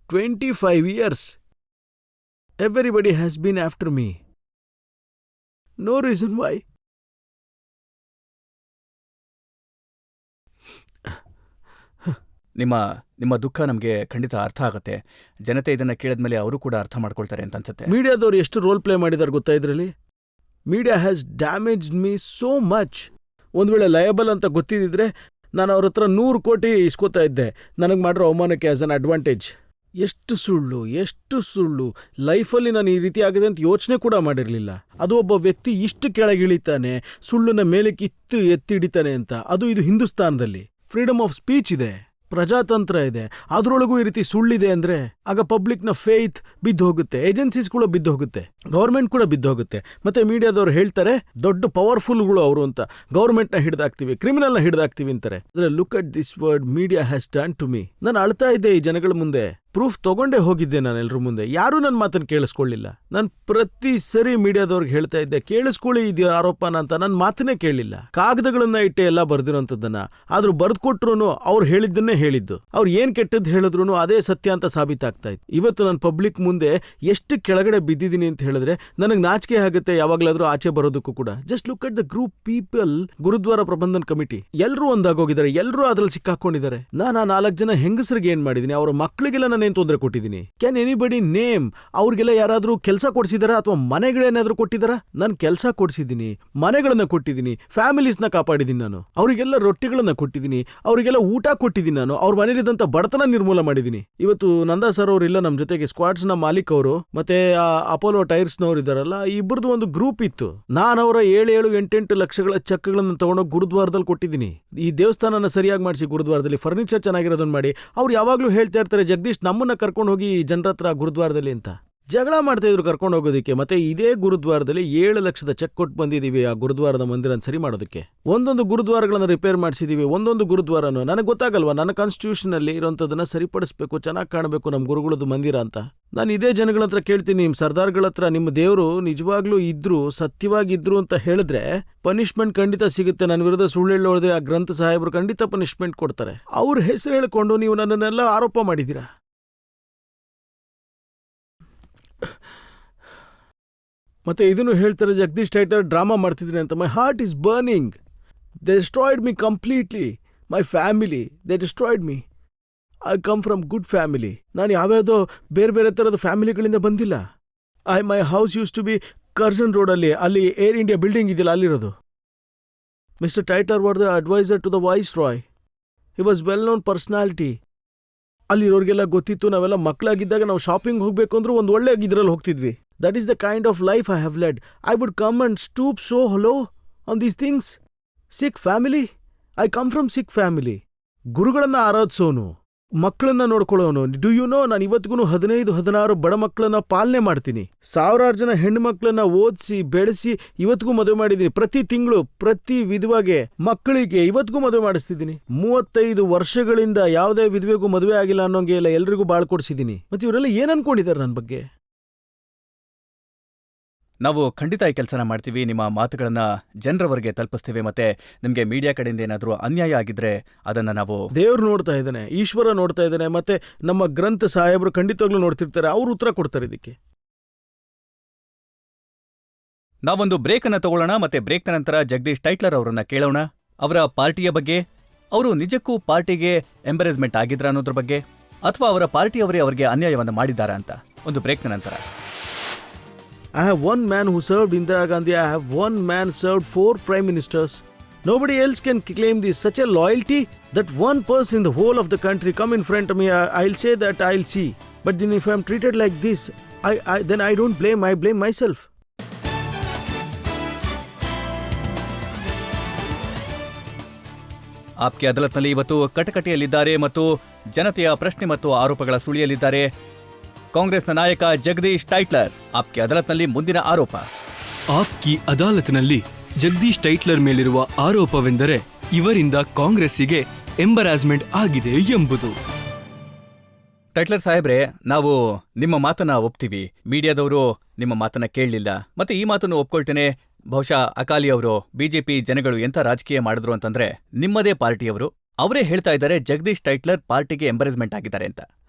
25 years everybody has been after me, no reason why. ನಿಮ್ಮ ದುಃಖ ನಮಗೆ ಖಂಡಿತ ಅರ್ಥ ಆಗುತ್ತೆ. ಜನತೆ ಇದನ್ನ ಕೇಳಿದ್ಮೇಲೆ ಅವರು ಕೂಡ ಅರ್ಥ ಮಾಡ್ಕೊಳ್ತಾರೆ ಅಂತ ಅನ್ಸುತ್ತೆ. ಮೀಡಿಯಾದವ್ರು ಎಷ್ಟು ರೋಲ್ ಪ್ಲೇ ಮಾಡಿದಾರೆ ಗೊತ್ತಾ ಇದ್ರಲ್ಲಿ? Media has damaged me so much. ಒಂದು ವೇಳೆ ಲಯಬಲ್ ಅಂತ ಗೊತ್ತಿದ್ದಿದ್ರೆ ನಾನು ಅವ್ರ ಹತ್ರ 100 ಕೋಟಿ ಇಸ್ಕೋತಾ ಇದ್ದೆ, ನನಗೆ ಮಾಡಿರೋ ಅವಮಾನಕ್ಕೆ ಆಸ್ ಅನ್ ಅಡ್ವಾಂಟೇಜ್. ಎಷ್ಟು ಸುಳ್ಳು. ಲೈಫಲ್ಲಿ ನಾನು ಈ ರೀತಿ ಆಗಿದೆ ಅಂತ ಯೋಚನೆ ಕೂಡ ಮಾಡಿರಲಿಲ್ಲ. ಅದು ಒಬ್ಬ ವ್ಯಕ್ತಿ ಇಷ್ಟು ಕೆಳಗಿಳಿತಾನೆ, ಸುಳ್ಳನ್ನ ಮೇಲೆ ಎತ್ತಿ ಹಿಡಿತಾನೆ ಅಂತ. ಅದು ಇದು ಹಿಂದೂಸ್ತಾನದಲ್ಲಿ ಫ್ರೀಡಮ್ ಆಫ್ ಸ್ಪೀಚ್ ಇದೆ, ಪ್ರಜಾತಂತ್ರ ಇದೆ, ಅದರೊಳಗೂ ಈ ರೀತಿ ಸುಳ್ಳಿದೆ ಅಂದ್ರೆ ಆಗ ಪಬ್ಲಿಕ್ನ ಫೇತ್ ಬಿದ್ದೋಗುತ್ತೆ, ಏಜೆನ್ಸೀಸ್ ಕೂಡ ಬಿದ್ದೋಗುತ್ತೆ, ಗೌರ್ಮೆಂಟ್ ಕೂಡ ಬಿದ್ದೋಗುತ್ತೆ. ಮತ್ತೆ ಮೀಡಿಯಾದವ್ರು ಹೇಳ್ತಾರೆ ದೊಡ್ಡ ಪವರ್ಫುಲ್ಗಳು ಅವರು ಅಂತ, ಗೌರ್ಮೆಂಟ್ನ ಹಿಡಿದಾಕ್ತಿವಿ, ಕ್ರಿಮಿನಲ್ನ ಹಿಡಿದಾಕ್ತಿವಿ ಅಂತಾರೆ. ಅಂದ್ರೆ look at this word media has done to me. ನಾನು ಅಳ್ತಾ ಇದ್ದೆ ಈ ಜನಗಳ ಮುಂದೆ, ಪ್ರೂಫ್ ತಗೊಂಡೇ ಹೋಗಿದ್ದೆ ನಾನು ಎಲ್ರ ಮುಂದೆ. ಯಾರೂ ನನ್ನ ಮಾತನ್ನು ಕೇಳಿಸ್ಕೊಳ್ಳಿಲ್ಲ. ನಾನು ಪ್ರತಿ ಸರಿ ಮೀಡಿಯಾದವ್ರಿಗೆ ಹೇಳ್ತಾ ಇದ್ದೆ, ಕೇಳಿಸ್ಕೊಳ್ಳಿ ಇದು ಆರೋಪನ ಅಂತ. ನನ್ನ ಮಾತನ್ನೇ ಕೇಳಲಿಲ್ಲ. ಕಾಗದಗಳನ್ನ ಇಟ್ಟೆ ಎಲ್ಲ ಬರ್ದಿರೋಂಥದ್ದನ್ನ, ಆದ್ರೂ ಬರ್ದ್ಕೊಟ್ರು ಅವ್ರು ಹೇಳಿದ್ದನ್ನೇ ಹೇಳಿದ್ದು. ಅವ್ರು ಏನ್ ಕೆಟ್ಟದ್ದು ಹೇಳಿದ್ರು ಅದೇ ಸತ್ಯ ಅಂತ ಸಾಬೀತಾಗ್ತಾ ಇತ್ತು. ಇವತ್ತು ನಾನು ಪಬ್ಲಿಕ್ ಮುಂದೆ ಎಷ್ಟು ಕೆಳಗಡೆ ಬಿದ್ದಿದ್ದೀನಿ ಅಂತ ಹೇಳಿದ್ರೆ ನನಗೆ ನಾಚಿಕೆ ಆಗುತ್ತೆ ಯಾವಾಗ್ಲಾದ್ರೂ ಆಚೆ ಬರೋದಕ್ಕೂ ಕೂಡ. Just look at the group people. Gurdwara Prabandhan committee ಎಲ್ಲರೂ ಒಂದಾಗೋಗಿದ್ದಾರೆ, ಎಲ್ಲರೂ ಅದ್ರಲ್ಲಿ ಸಿಕ್ಕಾಕೊಂಡಿದ್ದಾರೆ. ನಾನು 4 ಜನ ಹೆಂಗಸರಿಗೆ ಏನ್ ಮಾಡಿದೀನಿ, ಅವರ ಮಕ್ಕಳಿಗೆಲ್ಲ ನಾನು ಏನ್ ತೊಂದರೆ ಕೊಟ್ಟಿದ್ದೀನಿ? Can anybody name? ಅವ್ರಿಗೆಲ್ಲ ಯಾರಾದ್ರೂ ಕೆಲಸ ಕೊಡ್ಸಿದಾರ ಅಥವಾ ಮನೆಗಳೇನಾದ್ರೂ ಕೊಟ್ಟಿದಾರ? ನಾನು ಕೆಲಸ ಕೊಡ್ಸಿದ್ದೀನಿ, ಮನೆಗಳನ್ನ ಕೊಟ್ಟಿದ್ದೀನಿ, ಫ್ಯಾಮಿಲೀಸ್ನ ಕಾಪಾಡಿದ್ದೀನಿ, ನಾನು ಅವರಿಗೆಲ್ಲ ರೊಟ್ಟಿಗಳನ್ನ ಕೊಟ್ಟಿದ್ದೀನಿ, ಅವರಿಗೆಲ್ಲ ಊಟ ಕೊಟ್ಟಿದ್ದೀನಿ, ನಾನು ಅವ್ರ ಮನೇಲಿದ್ದಂತ ಬಡತನ ನಿರ್ಮೂಲ ಮಾಡಿದ್ದೀನಿ. ಇವತ್ತು ನಂದಾ ಸರ್ ಅವರಿಲ್ಲ ನಮ್ಮ ಜೊತೆಗೆ, ಸ್ಕ್ವಾಡ್ಸ್ನ ಮಾಲೀಕ್ ಅವರು, ಮತ್ತೆ ಅಪೋಲೋ ಟೈರ್ಸ್ನವ್ರು ಇದಾರಲ್ಲ, ಇಬ್ಬರದು ಒಂದು ಗ್ರೂಪ್ ಇತ್ತು. ನಾನು ಅವರ 7-8 ಲಕ್ಷಗಳ ಚೆಕ್ಗಳನ್ನು ತಗೊಂಡೋಗಿ ಗುರುದ್ವಾರದಲ್ಲಿ ಕೊಟ್ಟಿದ್ದೀನಿ. ಈ ದೇವಸ್ಥಾನನ ಸರಿಯಾಗಿ ಮಾಡಿಸಿ, ಗುರುದ್ವಾರದಲ್ಲಿ ಫರ್ನಿಚರ್ ಚೆನ್ನಾಗಿರೋದನ್ನ ಮಾಡಿ. ಅವ್ರು ಯಾವಾಗ್ಲೂ ಹೇಳ್ತಾ ಇರ್ತಾರೆ, ಜಗದೀಶ್ ನಮ್ಮನ್ನ ಕರ್ಕೊಂಡು ಹೋಗಿ ಜನರ ಹತ್ರ ಗುರುದ್ವಾರದಲ್ಲಿ ಅಂತ ಜಗಳ ಮಾಡ್ತಾ ಇದ್ರು ಕರ್ಕೊಂಡು ಹೋಗೋದಕ್ಕೆ. ಮತ್ತೆ ಇದೇ ಗುರುದ್ವಾರದಲ್ಲಿ 7 ಲಕ್ಷದ ಚೆಕ್ ಕೊಟ್ಟು ಬಂದಿದ್ದೀವಿ ಆ ಗುರುದ್ವಾರದ ಮಂದಿರ ಸರಿ ಮಾಡೋದಕ್ಕೆ. ಒಂದೊಂದು ಗುರುದ್ವಾರಗಳನ್ನ ರಿಪೇರ್ ಮಾಡಿಸಿದೀವಿ. ಒಂದೊಂದು ಗುರುದ್ವಾರನು ನನಗೆ ಗೊತ್ತಾಗಲ್ವಾ, ನನ್ನ ಕಾನ್ಸ್ಟಿಟ್ಯೂಷನ್ ಅಲ್ಲಿ ಇರೋಂಥದ್ದನ್ನ ಸರಿಪಡಿಸ್ಬೇಕು, ಚೆನ್ನಾಗಿ ಕಾಣಬೇಕು ನಮ್ಮ ಗುರುಗಳದ್ದು ಮಂದಿರ ಅಂತ. ನಾನು ಇದೇ ಜನಗಳ ಹತ್ರ ಕೇಳ್ತೀನಿ, ನಿಮ್ಮ ಸರ್ದಾರ್ಗಳ ಹತ್ರ ನಿಮ್ಮ ದೇವರು ನಿಜವಾಗ್ಲೂ ಇದ್ರು, ಸತ್ಯವಾಗಿದ್ರು ಅಂತ ಹೇಳಿದ್ರೆ ಪನಿಷ್ಮೆಂಟ್ ಖಂಡಿತ ಸಿಗುತ್ತೆ. ನನ್ನ ವಿರುದ್ಧ ಸುಳ್ಳು ಹೇಳೋದೆ ಆ ಗ್ರಂಥ ಸಾಹೇಬರು ಖಂಡಿತ ಪನಿಷ್ಮೆಂಟ್ ಕೊಡ್ತಾರೆ. ಅವ್ರ ಹೆಸರು ಹೇಳ್ಕೊಂಡು ನೀವು ನನ್ನನ್ನೆಲ್ಲ ಆರೋಪ ಮಾಡಿದ್ದೀರಾ. ಮತ್ತೆ ಇದನ್ನು ಹೇಳ್ತಾರೆ ಜಗದೀಶ್ ಟೈಟರ್ ಡ್ರಾಮಾ ಮಾಡ್ತಿದ್ದೀನಿ ಅಂತ. My heart is burning. They destroyed me completely. My family they destroyed me. I come from good family. ನಾನು ಯಾವ್ಯಾವುದೋ ಬೇರೆ ಬೇರೆ ಥರದ ಫ್ಯಾಮಿಲಿಗಳಿಂದ ಬಂದಿಲ್ಲ. My house use to be Curzon ರೋಡಲ್ಲಿ, ಅಲ್ಲಿ ಏರ್ ಇಂಡಿಯಾ ಬಿಲ್ಡಿಂಗ್ ಇದೆಯಲ್ಲ ಅಲ್ಲಿರೋದು. Mister Tytler was the adviser to the viceroy. He was well known personality. ಅಲ್ಲಿರೋರಿಗೆಲ್ಲ ಗೊತ್ತಿತ್ತು. ನಾವೆಲ್ಲ ಮಕ್ಕಳಾಗಿದ್ದಾಗ ನಾವು ಶಾಪಿಂಗ್ ಹೋಗಬೇಕು ಅಂದ್ರೂ ಒಂದು ಒಳ್ಳೆ ಇದ್ರಲ್ಲಿ ಹೋಗ್ತಿದ್ವಿ. That is the kind of life I have led. I would come and stoop so hello on these things. Sikh family. I come from Sikh family. ಗುರುಗಳನ್ನ ಆರಾಧಿಸೋನು, ಮಕ್ಕಳನ್ನ ನೋಡ್ಕೊಳ್ಳೋನು. ಡು ಯು ನೋ, ನಾನು ಇವತ್ತಿಗೂ 15-16 ಬಡ ಮಕ್ಕಳನ್ನ ಪಾಲನೆ ಮಾಡ್ತೀನಿ. 1000 ಜನ ಹೆಣ್ಣು ಮಕ್ಕಳನ್ನ ಓದಿಸಿ ಬೆಳೆಸಿ ಇವತ್ತಿಗೂ ಮದುವೆ ಮಾಡಿದ್ದೀನಿ. ಪ್ರತಿ ತಿಂಗಳು ಪ್ರತಿ ವಿಧವಾಗೆ ಮಕ್ಕಳಿಗೆ ಇವತ್ತಿಗೂ ಮದುವೆ ಮಾಡಿಸ್ತಿದ್ದೀನಿ. 35 ವರ್ಷಗಳಿಂದ ಯಾವುದೇ ವಿಧವೆಗೂ ಮದುವೆ ಆಗಿಲ್ಲ ಅನ್ನೋಂಗೆ ಇಲ್ಲ, ಎಲ್ರಿಗೂ ಬಾಳ್ ಕೊಡ್ಸಿದ್ದೀನಿ. ಮತ್ತೆ ಇವರೆಲ್ಲ ಏನ್ ಅನ್ಕೊಂಡಿದ್ದಾರೆ ನನ್ನ ಬಗ್ಗೆ? ನಾವು ಖಂಡಿತ ಈ ಕೆಲಸನ ಮಾಡ್ತೀವಿ. ನಿಮ್ಮ ಮಾತುಗಳನ್ನ ಜನರವರೆಗೆ ತಲುಪಿಸ್ತೀವಿ. ಮತ್ತೆ ನಿಮಗೆ ಮೀಡಿಯಾ ಕಡೆಯಿಂದ ಏನಾದರೂ ಅನ್ಯಾಯ ಆಗಿದ್ರೆ ಅದನ್ನ ನಾವು ದೇವ್ರು ನೋಡ್ತಾ ಇದ್ದಾನೆ, ಈಶ್ವರ ನೋಡ್ತಾ ಇದ್ದಾನೆ, ಮತ್ತೆ ನಮ್ಮ ಗ್ರಂಥ ಸಾಹೇಬರು ಖಂಡಿತವಾಗ್ಲೂ ನೋಡ್ತಿರ್ತಾರೆ. ಅವ್ರು ಉತ್ತರ ಕೊಡ್ತಾರೆ ಇದಕ್ಕೆ. ನಾವೊಂದು ಬ್ರೇಕ್ ಅನ್ನ ತಗೊಳ್ಳೋಣ. ಮತ್ತೆ ಬ್ರೇಕ್ನ ನಂತರ ಜಗದೀಶ್ ಟೈಟ್ಲರ್ ಅವರನ್ನ ಕೇಳೋಣ. ಅವರ ಪಾರ್ಟಿಯ ಬಗ್ಗೆ, ಅವರು ನಿಜಕ್ಕೂ ಪಾರ್ಟಿಗೆ ಎಂಬರೇಸ್ಮೆಂಟ್ ಆಗಿದ್ರ ಅನ್ನೋದ್ರ ಬಗ್ಗೆ, ಅಥವಾ ಅವರ ಪಾರ್ಟಿಯವರೇ ಅವರಿಗೆ ಅನ್ಯಾಯವನ್ನು ಮಾಡಿದ್ದಾರಾ ಅಂತ. ಒಂದು ಬ್ರೇಕ್ನ ನಂತರ. I have one man who served Indira Gandhi. I have one man served 4 prime ministers. Nobody else can claim this. Such a loyalty that one person in the whole of the country come in front of me. I'll say that I'll see. But then if I'm treated like this, then I don't blame. I blame myself. ಆಪ್ಕೆ ಅದಾಲತ್ನಲ್ಲಿ ಇವತ್ತು ಕಟಕಟೆಯಲ್ಲಿದ್ದಾರೆ ಮತ್ತು ಜನತೆಯ ಪ್ರಶ್ನೆ ಮತ್ತು ಆರೋಪಗಳ ಸುಳಿಯಲಿದ್ದಾರೆ ಕಾಂಗ್ರೆಸ್ನ ನಾಯಕ Jagadish titular. ಆಪ್ಕೆ ಅದಾಲತ್ನಲ್ಲಿ ಮುಂದಿನ ಆರೋಪ. ಆಪ್ಕಿ ಅದಾಲತ್ನಲ್ಲಿ ಜಗದೀಶ್ ಟೈಟ್ಲರ್ ಮೇಲಿರುವ ಆರೋಪವೆಂದರೆ ಇವರಿಂದ ಕಾಂಗ್ರೆಸ್ಸಿಗೆ ಎಂಬರಾಸ್ಮೆಂಟ್ ಆಗಿದೆ ಎಂಬುದು. ಟೈಟ್ಲರ್ ಸಾಹೇಬ್ರೆ, ನಾವು ನಿಮ್ಮ ಮಾತನ್ನ ಒಪ್ತೀವಿ. ಮೀಡಿಯಾದವರು ನಿಮ್ಮ ಮಾತನ್ನ ಕೇಳಲಿಲ್ಲ. ಮತ್ತೆ ಈ ಮಾತನ್ನು ಒಪ್ಕೊಳ್ತೇನೆ. ಬಹುಶಃ ಅಕಾಲಿ ಅವರು, ಬಿಜೆಪಿ ಜನಗಳು ಎಂಥ ರಾಜಕೀಯ ಮಾಡಿದ್ರು ಅಂತಂದ್ರೆ ನಿಮ್ಮದೇ ಪಾರ್ಟಿಯವರು ಅವರೇ ಹೇಳ್ತಾ ಇದ್ದಾರೆ ಜಗದೀಶ್ ಟೈಟ್ಲರ್ ಪಾರ್ಟಿಗೆ ಎಂಬರೇಸ್ಮೆಂಟ್ ಆಗಿದ್ದಾರೆ ಅಂತ.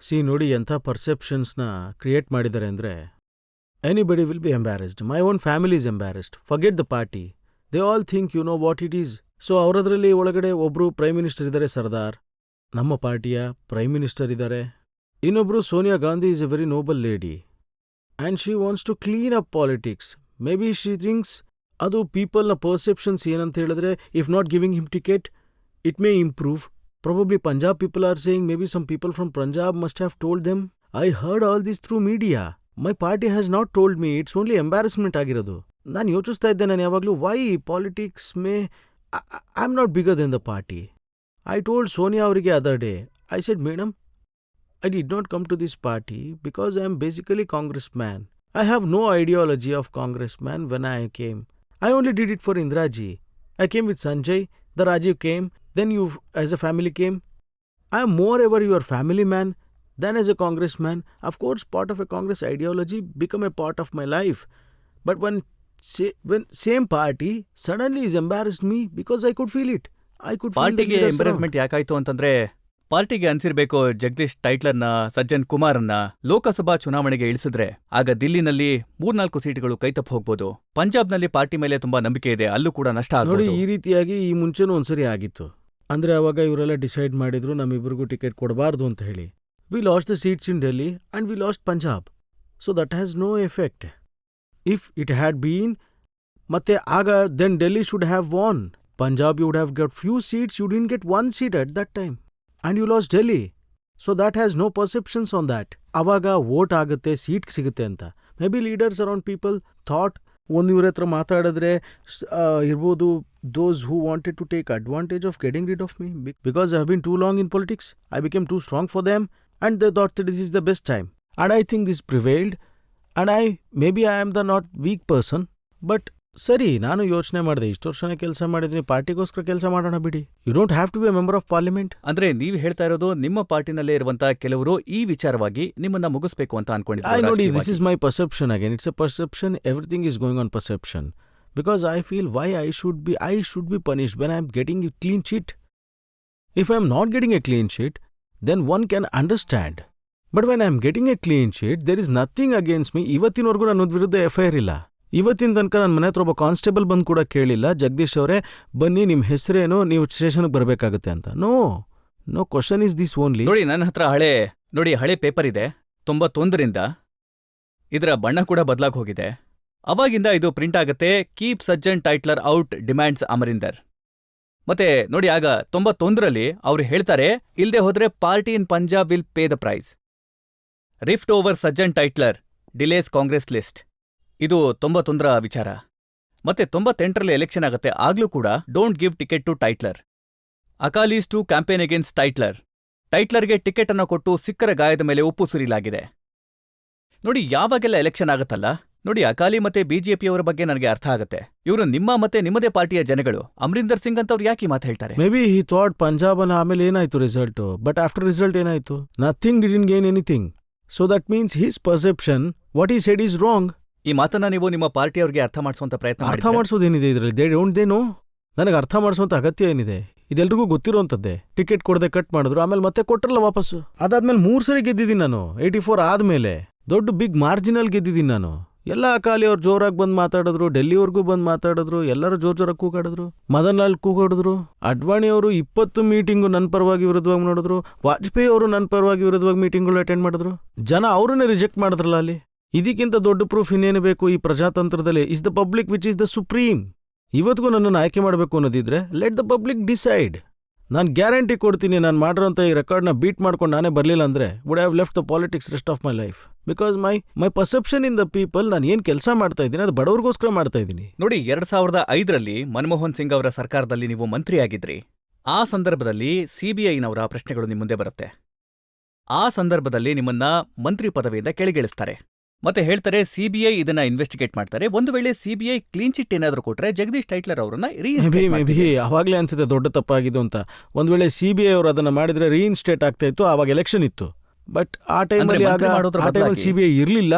ನೋಡಿ ಎಂಥ ಪರ್ಸೆಪ್ಷನ್ಸ್ನ ಕ್ರಿಯೇಟ್ ಮಾಡಿದ್ದಾರೆ ಅಂದರೆ, anybody will be embarrassed. My own family is embarrassed. Forget the party. They all think you know what it is. So ಅವರದ್ರಲ್ಲಿ ಒಳಗಡೆ ಒಬ್ರು ಪ್ರೈಮ್ ಮಿನಿಸ್ಟರ್ ಇದ್ದಾರೆ, ಸರ್ದಾರ್. ನಮ್ಮ ಪಾರ್ಟಿಯ ಪ್ರೈಮ್ ಮಿನಿಸ್ಟರ್ ಇದ್ದಾರೆ. ಇನ್ನೊಬ್ರು Sonia Gandhi is a very noble lady and she wants to clean up politics. Maybe she thinks ಅದು ಪೀಪಲ್ನ ಪರ್ಸೆಪ್ಷನ್ಸ್ ಏನಂತ ಹೇಳಿದ್ರೆ, if not giving him ticket it may improve. Probably Punjab people are saying maybe some people from Punjab must have told them. I heard all this through media. My party has not told me. It's only embarrassment ಆಗಿರೋದು. ನಾನು ಯೋಚಿಸ್ತಾ ಇದ್ದೆ ನಾನು ಯಾವಾಗಲೂ, why politics may... I'm not bigger than the party. I told Sonia ಅವರಿಗೆ other day, I said, madam, I did not come to this party because I am basically congressman. I have no ideology of congressman when I came. I only did it for Indraji. I came with Sanjay, the Rajiv came, then you as a family came. I am moreover your family man than as a congressman. Of course, part of a Congress ideology become a part of my life. But when same party suddenly is embarrassed me because I could feel it. I could feel ಪಾರ್ಟಿಗೆ ಎಂಬರೇಸ್ಮೆಂಟ್ ಯಾಕಾಯ್ತು ಅಂತಂದ್ರೆ, ಪಾರ್ಟಿಗೆ ಅನ್ಸಿರ್ಬೇಕು ಜಗದೀಶ್ ಟೈಟ್ಲರ್ನ, ಸಜ್ಜನ್ ಕುಮಾರ್ನ ಲೋಕಸಭಾ ಚುನಾವಣೆಗೆ ಇಳಿಸಿದ್ರೆ ಆಗ ದಿಲ್ಲಿನಲ್ಲಿ 3-4 ಸೀಟುಗಳು ಕೈತಪ್ಪು ಹೋಗ್ಬೋದು. ಪಂಜಾಬ್ನಲ್ಲಿ party ಮೇಲೆ ತುಂಬಾ ನಂಬಿಕೆ ಇದೆ, ಅಲ್ಲೂ ಕೂಡ ನಷ್ಟ ನೋಡಿ. ಈ ರೀತಿಯಾಗಿ ಈ ಮುಂಚೆನೂ ಒಂದ್ಸರಿ ಆಗಿತ್ತು. ಅಂದ್ರೆ ಅವಾಗ ಇವರೆಲ್ಲ ಡಿಸೈಡ್ ಮಾಡಿದ್ರು ನಮ್ಮಿಬ್ಬರಿಗೂ ಟಿಕೆಟ್ ಕೊಡಬಾರ್ದು ಅಂತ ಹೇಳಿ. We lost the seats in Delhi and we lost Punjab. So that has no effect. If it had been, ಮತ್ತೆ ಆಗ then Delhi should have won. Punjab you would have get few seats. You didn't get 1 seat at that time. And you lost Delhi. So that has no perceptions on that. ಅವಾಗ vote ಆಗುತ್ತೆ, seat ಸಿಗುತ್ತೆ ಅಂತ. May be leaders around people thought ಒಂದು ಇವ್ರ ಹತ್ರ ಮಾತಾಡಿದ್ರೆ ಇರ್ಬೋದು those who wanted to take advantage of getting rid of me. Because I have been too long in politics, I became too strong for them and they thought that this is the best time. And I think this prevailed. And maybe I am the not weak person, but ಸರಿ, ನಾನು ಯೋಚನೆ ಮಾಡಿದೆ, ಇಷ್ಟು ವರ್ಷನೇ ಕೆಲಸ ಮಾಡಿದ್ದೀನಿ, ಪಾರ್ಟಿಗೋಸ್ಕರ ಕೆಲಸ ಮಾಡೋಣ ಬಿಡಿ. You don't have to be a member of parliament. ಅಂದ್ರೆ ನೀವು ಹೇಳ್ತಾ ಇರೋದು ನಿಮ್ಮ ಪಾರ್ಟಿನಲ್ಲೇ ಇರುವಂತಹ ಕೆಲವರು ಈ ವಿಚಾರವಾಗಿ ನಿಮ್ಮನ್ನ ಮುಗಿಸ್ಬೇಕು ಅಂತ I ನೋಡಿ, this is my perception again. It's a perception. Everything is going on perception. Because I feel why I should be punished when I'm getting a clean sheet. If I'm not getting a clean sheet, then one can understand. But when I'm getting a clean sheet, there is nothing against me. ಇವತ್ತಿನವರೆಗೂ ನನ್ನ ವಿರುದ್ಧ FIR ಇಲ್ಲ. ಇವತ್ತಿನ ತನಕ ನನ್ನ ಮನೆ ಹತ್ರ ಒಬ್ಬ ಕಾನ್ಸ್ಟೇಬಲ್ ಬಂದು ಕೂಡ ಕೇಳಿಲ್ಲ, ಜಗದೀಶ್ ಅವರೇ ಬನ್ನಿ ನಿಮ್ಮ ಹೆಸರೇನು, ನೀವು ಸ್ಟೇಷನ್ಗೆ ಬರಬೇಕಾಗುತ್ತೆ ಅಂತ. No question is this only. ನೋಡಿ, ನನ್ನ ಹತ್ರ ಹಳೆ ಪೇಪರ್ ಇದೆ 91ರಿಂದ. ಇದರ ಬಣ್ಣ ಕೂಡ ಬದಲಾಗಿ ಹೋಗಿದೆ. ಅವಾಗಿಂದ ಇದು ಪ್ರಿಂಟ್ ಆಗತ್ತೆ, keep Sajjan Tytler out demands Amarinder. ಮತ್ತೆ ನೋಡಿ, ಆಗ 91ರಲ್ಲಿ ಅವ್ರು ಹೇಳ್ತಾರೆ, ಇಲ್ದೆ ಹೋದ್ರೆ party in Punjab will pay the price. Rift over Sajjan Tytler delays Congress list. ಇದು 91ರ ವಿಚಾರ. ಮತ್ತೆ 98ರಲ್ಲಿ ಎಲೆಕ್ಷನ್ ಆಗತ್ತೆ. ಆಗ್ಲೂ ಕೂಡ don't give ticket to Tytler. Akalis to campaign against Tytler. ಟೈಟ್ಲರ್ಗೆ ಟಿಕೆಟ್ ಅನ್ನು ಕೊಟ್ಟು ಸಿಕ್ಕರ ಗಾಯದ ಮೇಲೆ ಉಪ್ಪು ಸುರಿಲಾಗಿದೆ. ನೋಡಿ, ಯಾವಾಗೆಲ್ಲ ಎಲೆಕ್ಷನ್ ಆಗತ್ತಲ್ಲ, ನೋಡಿ, ಅಕಾಲಿ ಮತ್ತೆ ಬಿಜೆಪಿಯವರ ಬಗ್ಗೆ ನನಗೆ ಅರ್ಥ ಆಗತ್ತೆ. ಇವರು ನಿಮ್ಮ ಮತ್ತೆ ನಿಮ್ಮದೇ ಪಾರ್ಟಿಯ ಜನಗಳು. ಅಮರಿಂದರ್ ಸಿಂಗ್ ಅಂತವ್ರು ಯಾಕೆ ಮಾತು ಹೇಳ್ತಾರೆ? May be he thought Punjab ಅನ್ನ ಆಮೇಲೆ ಏನಾಯ್ತು ರಿಸಲ್ಟ್, ಬಟ್ ಆಫ್ಟರ್ ರಿಸಲ್ಟ್ ಏನಾಯ್ತು? Nothing didn't gain anything. So that means his perception what he said is wrong. ಈ ಮಾತನ್ನ ನೀವು ನಿಮ್ಮ ಪಾರ್ಟಿಯವ್ರಿಗೆ ಅರ್ಥ ಮಾಡಿಸುವಂತ ಪ್ರಯತ್ನ ಅರ್ಥ ಮಾಡಿಸೋದೇನಿದೆ ಇದರಲ್ಲಿ? They know. ನನಗೆ ಅರ್ಥ ಮಾಡಿಸುವಂತ ಅಗತ್ಯ ಏನಿದೆ? ಇದೆಲ್ರಿಗೂ ಗೊತ್ತಿರೋಂಥದ್ದೇ. ಟಿಕೆಟ್ ಕೊಡದೆ ಕಟ್ ಮಾಡಿದ್ರು, ಆಮೇಲೆ ಮತ್ತೆ ಕೊಟ್ರಲ್ಲ ವಾಪಸ್ಸು. ಅದಾದ್ಮೇಲೆ 3 ಸರಿ ಗೆದ್ದಿದ್ದೀನಿ ನಾನು. 84 ಆದ್ಮೇಲೆ ದೊಡ್ಡ ಬಿಗ್ ಮಾರ್ಜಿನಲ್ ಗೆದ್ದಿದ್ದೀನಿ ನಾನು. ಎಲ್ಲ ಅಕಾಲಿ ಅವ್ರು ಜೋರಾಗಿ ಬಂದು ಮಾತಾಡಿದ್ರು, ಡೆಲ್ಲಿವರೆಗೂ ಬಂದು ಮಾತಾಡಿದ್ರು, ಎಲ್ಲರೂ ಜೋರಾಗಿ ಕೂಗಾಡಿದ್ರು, ಮದನ್ ಲಾಲ್ ಕೂಗಾಡಿದ್ರು. ಅಡ್ವಾಣಿ ಅವರು 20 ಮೀಟಿಂಗು ನನ್ನ ಪರವಾಗಿ ವಿರುದ್ಧವಾಗಿ ನೋಡಿದ್ರು. ವಾಜಪೇಯಿ ಅವರು ನನ್ನ ಪರವಾಗಿ ವಿರುದ್ಧವಾಗಿ ಮೀಟಿಂಗ್ಗಳು ಅಟೆಂಡ್ ಮಾಡಿದ್ರು. ಜನ ಅವ್ರನ್ನೇ ರಿಜೆಕ್ಟ್ ಮಾಡಿದ್ರಲ್ಲ ಅಲ್ಲಿ. ಇದಕ್ಕಿಂತ ದೊಡ್ಡ ಪ್ರೂಫ್ ಇನ್ನೇನು ಬೇಕು ಈ ಪ್ರಜಾತಂತ್ರದಲ್ಲಿ? Is the public which is the supreme. ಇವತ್ತಿಗೂ ನನ್ನನ್ನು ಆಯ್ಕೆ ಮಾಡಬೇಕು ಅನ್ನೋದಿದ್ರೆ ಲೆಟ್ ದ ಪಬ್ಲಿಕ್ ಡಿಸೈಡ್. ನಾನು ಗ್ಯಾರಂಟಿ ಕೊಡ್ತೀನಿ, ನಾನು ಮಾಡಿರೋಂಥ ಈ ರೆಕಾರ್ಡ್ನ ಬೀಟ್ ಮಾಡ್ಕೊಂಡು ನಾನೇ ಬರಲಿಲ್ಲ ಅಂದರೆ would have left the politics rest of my life. Because my perception in the people, ನಾನು ಏನು ಕೆಲಸ ಮಾಡ್ತಾ ಇದ್ದೀನಿ ಅದು ಬಡವ್ರಿಗೋಸ್ಕರ ಮಾಡ್ತಾ ಇದ್ದೀನಿ. ನೋಡಿ, 2005ರಲ್ಲಿ ಮನಮೋಹನ್ ಸಿಂಗ್ ಅವರ ಸರ್ಕಾರದಲ್ಲಿ ನೀವು ಮಂತ್ರಿಯಾಗಿದ್ರಿ. ಆ ಸಂದರ್ಭದಲ್ಲಿ ಸಿಬಿಐನವರ ಪ್ರಶ್ನೆಗಳು ನಿಮ್ಮ ಮುಂದೆ ಬರುತ್ತೆ. ಆ ಸಂದರ್ಭದಲ್ಲಿ ನಿಮ್ಮನ್ನ ಮಂತ್ರಿ ಪದವಿಯಿಂದ ಕೆಳಗಿಳಿಸ್ತಾರೆ. ಮತ್ತೆ ಹೇಳ್ತಾರೆ ಸಿಬಿಐ ಇದನ್ನ ಇನ್ವೆಸ್ಟಿಗೇಟ್ ಮಾಡ್ತಾರೆ. ಒಂದು ವೇಳೆ ಸಿಬಿಐ ಕ್ಲೀನ್ ಚಿಟ್ ಏನಾದರೂ ಕೊಟ್ರೆ ಜಗದೀಶ್ ಟೈಟ್ಲರ್ ಅವರನ್ನ ಅವಾಗಲೇ ಅನ್ಸುತ್ತೆ ದೊಡ್ಡ ತಪ್ಪಾಗಿದ್ದು ಅಂತ. ಒಂದ್ ವೇಳೆ ಸಿಬಿಐ ಅವರು ಅದನ್ನ ಮಾಡಿದ್ರೆ ರೀಇನ್ಸ್ಟೇಟ್ ಆಗ್ತಾ ಇತ್ತು, ಆವಾಗ ಎಲೆಕ್ಷನ್ ಇತ್ತು. ಬಟ್ ಆ ಟೈಮಲ್ಲಿ ಸಿಬಿಐ ಇರ್ಲಿಲ್ಲ.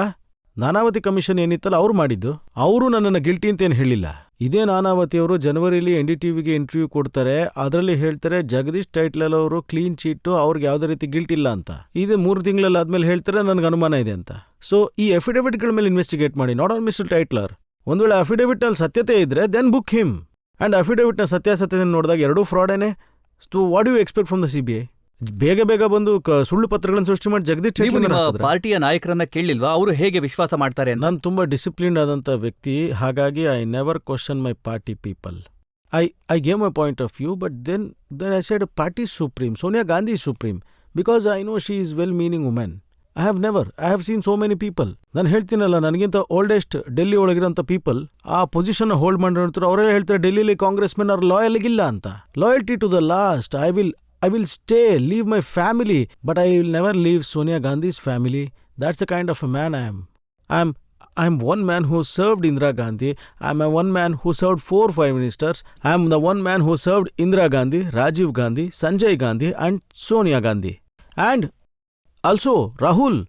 ನಾನಾವತಿ ಕಮಿಷನ್ ಏನಿತ್ತಲ್ಲ ಅವ್ರು ಮಾಡಿದ್ದು. ಅವರು ನನ್ನನ್ನು ಗಿಲ್ಟಿ ಅಂತ ಏನು ಹೇಳಿಲ್ಲ. ಇದೇ ನಾನಾವತಿ ಅವರು ಜನವರಿಲಿ NDTVಗೆ ಇಂಟರ್ವ್ಯೂ ಕೊಡ್ತಾರೆ. ಅದರಲ್ಲಿ ಹೇಳ್ತಾರೆ ಜಗದೀಶ್ ಟೈಟ್ಲರ್ ಅವರು ಕ್ಲೀನ್ ಚೀಟು, ಅವ್ರಿಗೆ ಯಾವುದೇ ರೀತಿ ಗಿಲ್ಟ್ ಇಲ್ಲ ಅಂತ. ಇದು 3 ತಿಂಗಳಲ್ಲಿ ಆದ್ಮೇಲೆ ಹೇಳ್ತಾರೆ ನನಗೆ ಅನುಮಾನ ಇದೆ ಅಂತ. ಸೊ ಈ ಅಫಿಡವಿಟ್ಗಳ ಮೇಲೆ ಇನ್ವೆಸ್ಟಿಗೇಟ್ ಮಾಡಿ, ನಾಟ್ ಆನ್ ಮಿಸ್ಟರ್ ಟೈಟ್ಲರ್. ಒಂದ್ ವೇಳೆ ಅಫಿಡವಿಟ್ ನಲ್ಲಿ ಸತ್ಯತೆ ಇದ್ರೆ ದೆನ್ ಬುಕ್ ಹಿಮ್. ಅಂಡ್ ಅಫಿಡವಿಟ್ನ ಸತ್ಯಾಸತ್ಯತೆ ನೋಡಿದಾಗ ಎರಡೂ ಫ್ರಾಡೇನೆ. So what you expect from the CBI? ಬೇಗ ಬಂದು ಸುಳ್ಳು ಪತ್ರಗಳನ್ನು ಸೃಷ್ಟಿ ಮಾಡಿ ಜಗದೀಶ್ ಪಾರ್ಟಿಯ ನಾಯಕರನ್ನ ಕೇಳಿಲ್ವಾ ಅವರು ಹೇಗೆ ವಿಶ್ವಾಸ ಮಾಡ್ತಾರೆ? ನಾನು ತುಂಬಾ ಡಿಸಿಪ್ಲಿನ್ಡ್ ಆದಂತ ವ್ಯಕ್ತಿ, ಹಾಗಾಗಿ I never question my party people. I gave my point of view, but then I said party supreme, Sonia Gandhi supreme, because I know she is well meaning women. I have seen so many people. ನಾನು ಹೇಳ್ತೀನಲ್ಲ, ನನಗಿಂತ oldest Delhi ಒಳಗಿರೋಂಥ people ಆ position hold ಮಾಡಿರ್ತಾರೆ. ಅವರೆಲ್ಲ ಹೇಳ್ತಾರೆ ಡೆಲ್ಲಿಲಿ Congress men ಅವ್ರ ಲಾಯಲ್ಗಿಲ್ಲ ಅಂತ. Loyalty to the last. I will stay, leave my family, but I will never leave Sonia Gandhi's family. That's the kind of a man I am. I'm one man who served Indira Gandhi. I'm one man who served 4 Prime Ministers. I'm the one man who served Indira Gandhi, Rajiv Gandhi, Sanjay Gandhi and Sonia Gandhi. And also Rahul.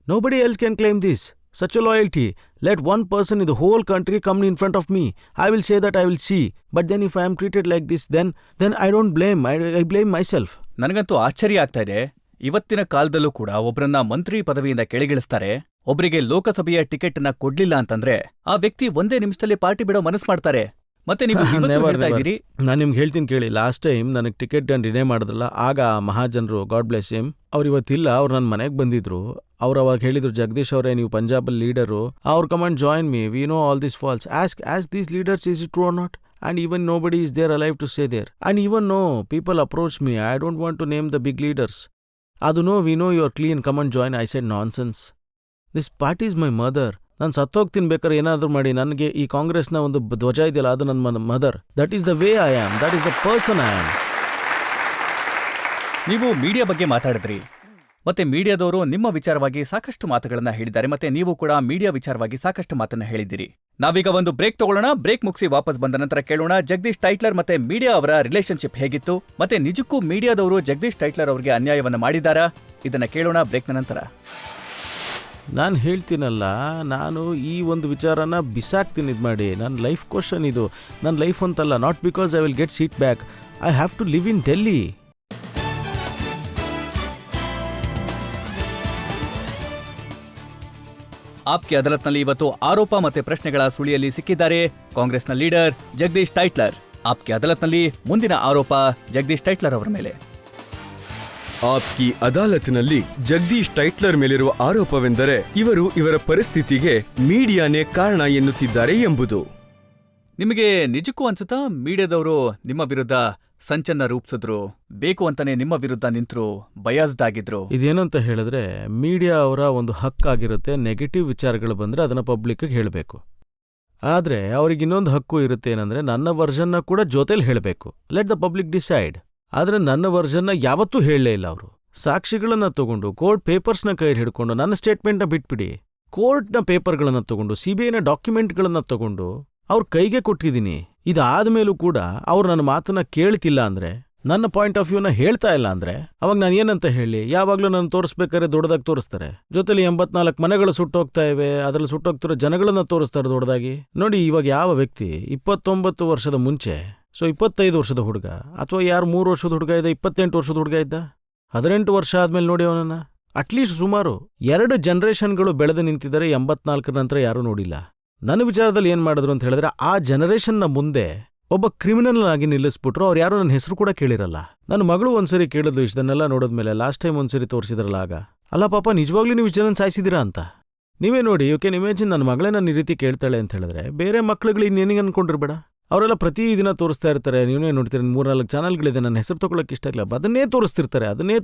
Nobody else can claim this. Such a loyalty. Let one person in the whole country come in front of me. I will say that I will see. But then if I am treated like this, then I don't blame. I blame myself. ನನಗಂತೂ ಆಶ್ಚರ್ಯ ಆಗ್ತಾ ಇದೆ. ಇವತ್ತಿನ ಕಾಲದಲ್ಲೂ ಕೂಡ ಒಬ್ಬರನ್ನ ಮಂತ್ರಿ ಪದವಿಯಿಂದ ಕೆಳಗಿಳಿಸ್ತಾರೆ. ಒಬ್ಬರಿಗೆ ಲೋಕಸಭೆಯ ಟಿಕೆಟ್ ನ ಕೊಡ್ಲಿಲ್ಲ ಅಂತಂದ್ರೆ ಆ ವ್ಯಕ್ತಿ ಒಂದೇ ನಿಮಿಷದಲ್ಲಿ ಪಾರ್ಟಿ ಬಿಡೋ ಮನಸ್ಸು ಮಾಡ್ತಾರೆ. ಮತ್ತೆ ನೀವು ನಾನು ನಿಮ್ಗೆ ಹೇಳ್ತೀನಿ ಕೇಳಿ. ಲಾಸ್ಟ್ ಟೈಮ್ ನನಗೆ ಟಿಕೆಟ್ ಡಿನೇ ಮಾಡಿದ್ರಲ್ಲ, ಆಗ ಮಹಾಜನರು, ಗಾಡ್ ಬ್ಲೆಸ್ ಹಿಮ್, ಅವ್ರು ಇವತ್ತಿಲ್ಲ. ಅವ್ರು ನನ್ನ ಮನೆಗೆ ಬಂದಿದ್ರು. ಅವ್ರು ಅವಾಗ ಹೇಳಿದ್ರು, ಜಗದೀಶ್ ಅವರೇ ನೀವು ಪಂಜಾಬಲ್ಲಿ ಲೀಡರು, ಅವ್ರು command join me, we know all this false. As these leaders is it true or not? And even nobody is there alive to say there. And even no, people approach me. I don't want to name the big leaders. Adu no, we know you're clean, come and join. I said nonsense. This party is my mother. ನಾನು ಸತ್ತೋಗ್ತೀನಿ ಬೇಕಾದ್ರೆ ಏನಾದರೂ ಮಾಡಿ. ನನಗೆ ಈ ಕಾಂಗ್ರೆಸ್ನ ಒಂದು ಧ್ವಜ ಇದೆಯಲ್ಲ, ಅದು ನನ್ನ mother. That is the way I am. That is the person I am. ನೀವು ಮೀಡಿಯಾ ಬಗ್ಗೆ ಮಾತಾಡಿದ್ರಿ. ಮತ್ತೆ ಮೀಡಿಯಾದವರು ನಿಮ್ಮ ವಿಚಾರವಾಗಿ ಸಾಕಷ್ಟು ಮಾತುಗಳನ್ನ ಹೇಳಿದ್ದಾರೆ, ಮತ್ತೆ ನೀವು ಕೂಡ ಮೀಡಿಯಾ ವಿಚಾರವಾಗಿ ಸಾಕಷ್ಟು ಮಾತನ್ನ ಹೇಳಿದ್ದೀರಿ. ನಾವೀಗ ಒಂದು ಬ್ರೇಕ್ ತಗೊಳ್ಳೋಣ. ಬ್ರೇಕ್ ಮುಗಿಸಿ ವಾಪಸ್ ಬಂದ ನಂತರ ಕೇಳೋಣ ಜಗದೀಶ್ ಟೈಟ್ಲರ್ ಮತ್ತೆ ಮೀಡಿಯಾ ಅವರ ರಿಲೇಶನ್ಶಿಪ್ ಹೇಗಿತ್ತು, ಮತ್ತೆ ನಿಜಕ್ಕೂ ಮೀಡಿಯಾದವರು ಜಗದೀಶ್ ಟೈಟ್ಲರ್ ಅವರಿಗೆ ಅನ್ಯಾಯವನ್ನ ಮಾಡಿದಾರಾ? ಇದನ್ನ ಕೇಳೋಣ ಬ್ರೇಕ್ನ ನಂತರ. ನಾನು ಹೇಳ್ತೀನಲ್ಲ, ನಾನು ಈ ಒಂದು ವಿಚಾರನ ಬಿಸಾಕ್ತೀನಿ. ಇದು ಮಾಡಿ ನನ್ನ ಲೈಫ್ ಕ್ವಶನ್ ಇದು, ನನ್ನ ಲೈಫ್ ಅಂತಲ್ಲ. Not because I will get seat back, I have to live in Delhi. ಆಪ್ಗೆ ಅದಾಲತ್ನಲ್ಲಿ ಇವತ್ತು ಆರೋಪ ಮತ್ತೆ ಪ್ರಶ್ನೆಗಳ ಸುಳಿಯಲ್ಲಿ ಸಿಕ್ಕಿದ್ದಾರೆ ಕಾಂಗ್ರೆಸ್ನ ಲೀಡರ್ ಜಗದೀಶ್ ಟೈಟ್ಲರ್. ಆಪ್ಗೆ ಅದಾಲತ್ನಲ್ಲಿ ಮುಂದಿನ ಆರೋಪ ಜಗದೀಶ್ ಟೈಟ್ಲರ್ ಅವರ ಮೇಲೆ. ಆಪ್ಕಿ ಅದಾಲತ್ನಲ್ಲಿ ಜಗದೀಶ್ ಟೈಟ್ಲರ್ ಮೇಲಿರುವ ಆರೋಪವೆಂದರೆ ಇವರ ಪರಿಸ್ಥಿತಿಗೆ ಮೀಡಿಯಾನೇ ಕಾರಣ ಎನ್ನುತ್ತಿದ್ದಾರೆ ಎಂಬುದು. ನಿಮಗೆ ನಿಜಕ್ಕೂ ಅನ್ಸುತ್ತಾ ಮೀಡಿಯಾದವರು ನಿಮ್ಮ ವಿರುದ್ಧ ಸಂಚನ್ನ ರೂಪಿಸಿದ್ರು, ಬೇಕು ಅಂತಾನೆ ನಿಮ್ಮ ವಿರುದ್ಧ ನಿಂತರು, ಬಯಾಸ್ಡ್ ಆಗಿದ್ರು? ಇದೇನಂತ ಹೇಳಿದ್ರೆ, ಮೀಡಿಯಾ ಅವರ ಒಂದು ಹಕ್ಕಾಗಿರುತ್ತೆ. ನೆಗೆಟಿವ್ ವಿಚಾರಗಳು ಬಂದರೆ ಅದನ್ನು ಪಬ್ಲಿಕ್ಗೆ ಹೇಳಬೇಕು. ಆದರೆ ಅವ್ರಿಗೆ ಇನ್ನೊಂದು ಹಕ್ಕು ಇರುತ್ತೆ, ಏನಂದರೆ ನನ್ನ ವರ್ಷನ್ನ ಕೂಡ ಜೊತೆಲಿ ಹೇಳಬೇಕು. Let the public decide. ಆದರೆ ನನ್ನ ವರ್ಷನ್ನ ಯಾವತ್ತೂ ಹೇಳಲೇ ಇಲ್ಲ ಅವರು. ಸಾಕ್ಷಿಗಳನ್ನ ತಗೊಂಡು, ಕೋರ್ಟ್ ಪೇಪರ್ಸ್ನ ಕೈಯಲ್ಲಿ ಹಿಡ್ಕೊಂಡು, ನನ್ನ ಸ್ಟೇಟ್ಮೆಂಟ್ನ ಬಿಟ್ಬಿಡಿ, ಕೋರ್ಟ್ನ ಪೇಪರ್ಗಳನ್ನು ತಗೊಂಡು, CBIನ ಡಾಕ್ಯುಮೆಂಟ್ಗಳನ್ನು ತಗೊಂಡು ಅವ್ರ ಕೈಗೆ ಕೊಟ್ಟಿದ್ದೀನಿ. ಇದಾದ್ಮೇಲೂ ಕೂಡ ಅವ್ರು ನನ್ನ ಮಾತನ್ನ ಕೇಳ್ತಿಲ್ಲ ಅಂದ್ರೆ, ನನ್ನ ಪಾಯಿಂಟ್ ಆಫ್ ವ್ಯೂನ ಹೇಳ್ತಾ ಇಲ್ಲ ಅಂದ್ರೆ, ಅವಾಗ ನಾನು ಏನಂತ ಹೇಳಿ? ಯಾವಾಗ್ಲೂ ನಾನು ತೋರಿಸ್ಬೇಕಾದ್ರೆ ದೊಡ್ಡದಾಗಿ ತೋರಿಸ್ತಾರೆ. ಜೊತೆಲಿ 84 ಮನೆಗಳು ಸುಟ್ಟೋಗ್ತಾ ಇವೆ, ಅದ್ರಲ್ಲಿ ಸುಟ್ಟೋಗ್ತಿರೋ ಜನಗಳನ್ನ ತೋರಿಸ್ತಾರೆ ದೊಡ್ಡದಾಗಿ. ನೋಡಿ, ಇವಾಗ ಯಾವ ವ್ಯಕ್ತಿ 29 ವರ್ಷದ ಮುಂಚೆ, ಸೊ 25 ವರ್ಷದ ಹುಡುಗ, ಅಥವಾ ಯಾರು 3 ವರ್ಷದ ಹುಡುಗ ಇದ್ದ, 28 ವರ್ಷದ ಹುಡುಗ ಇದ್ದ, 18 ವರ್ಷ ಆದ್ಮೇಲೆ ನೋಡಿ ಅವನನ್ನ. ಅಟ್ಲೀಸ್ಟ್ ಸುಮಾರು 2 ಜನರೇಷನ್ಗಳು ಬೆಳೆದು ನಿಂತಿದ್ದಾರೆ. 84 ನಂತರ ಯಾರೂ ನೋಡಿಲ್ಲ. ನನ್ನ ವಿಚಾರದಲ್ಲಿ ಏನ್ ಮಾಡಿದ್ರು ಅಂತ ಹೇಳಿದ್ರೆ, ಆ ಜನರೇಷನ್ನ ಮುಂದೆ ಒಬ್ಬ ಕ್ರಿಮಿನಲ್ ಆಗಿ ನಿಲ್ಲಿಸ್ಬಿಟ್ರು. ಅವ್ರು ಯಾರು ನನ್ನ ಹೆಸರು ಕೂಡ ಕೇಳಿರಲ್ಲ. ನನ್ನ ಮಗಳು ಒಂದ್ಸರಿ ಕೇಳಿದ್ಲು ಇದನ್ನೆಲ್ಲ ನೋಡಿದ್ಮೇಲೆ, ಲಾಸ್ಟ್ ಟೈಮ್ ಒಂದ್ಸರಿ ತೋರಿಸಿದ್ರಲ್ಲ ಆಗ, ಅಲ್ಲ ಪಾಪ ನಿಜವಾಗ್ಲೂ ನೀವು ಇಷ್ಟು ಜನ ಸಾಯಿಸಿದಿರಾ ಅಂತ. ನೀವೇ ನೋಡಿ, ಯು ಕ್ಯಾನ್ ಇಮ್ಯಾಜಿನ್, ನನ್ನ ಮಗಳೇ ನನ್ನ ಈ ರೀತಿ ಕೇಳ್ತಾಳೆ ಅಂತ ಹೇಳಿದ್ರೆ, ಬೇರೆ ಮಕ್ಳುಗಳು ಇನ್ನೇನಿಗೆ ಅನ್ಕೊಂಡಿರ್ಬೇಡ. ಅವರೆಲ್ಲ ಪ್ರತಿದಿನ ತೋರಿಸ್ತಾ ಇರ್ತಾರೆ. ನೀವೇ ನೋಡ್ತೀರಿ, 3-4 ಚಾನಲ್ಗಳಿದೆ, ನನ್ನ ಹೆಸರು ತಗೊಳಕ್ಕೆ ಇಷ್ಟ ಇಲ್ಲ, ಅದನ್ನೇ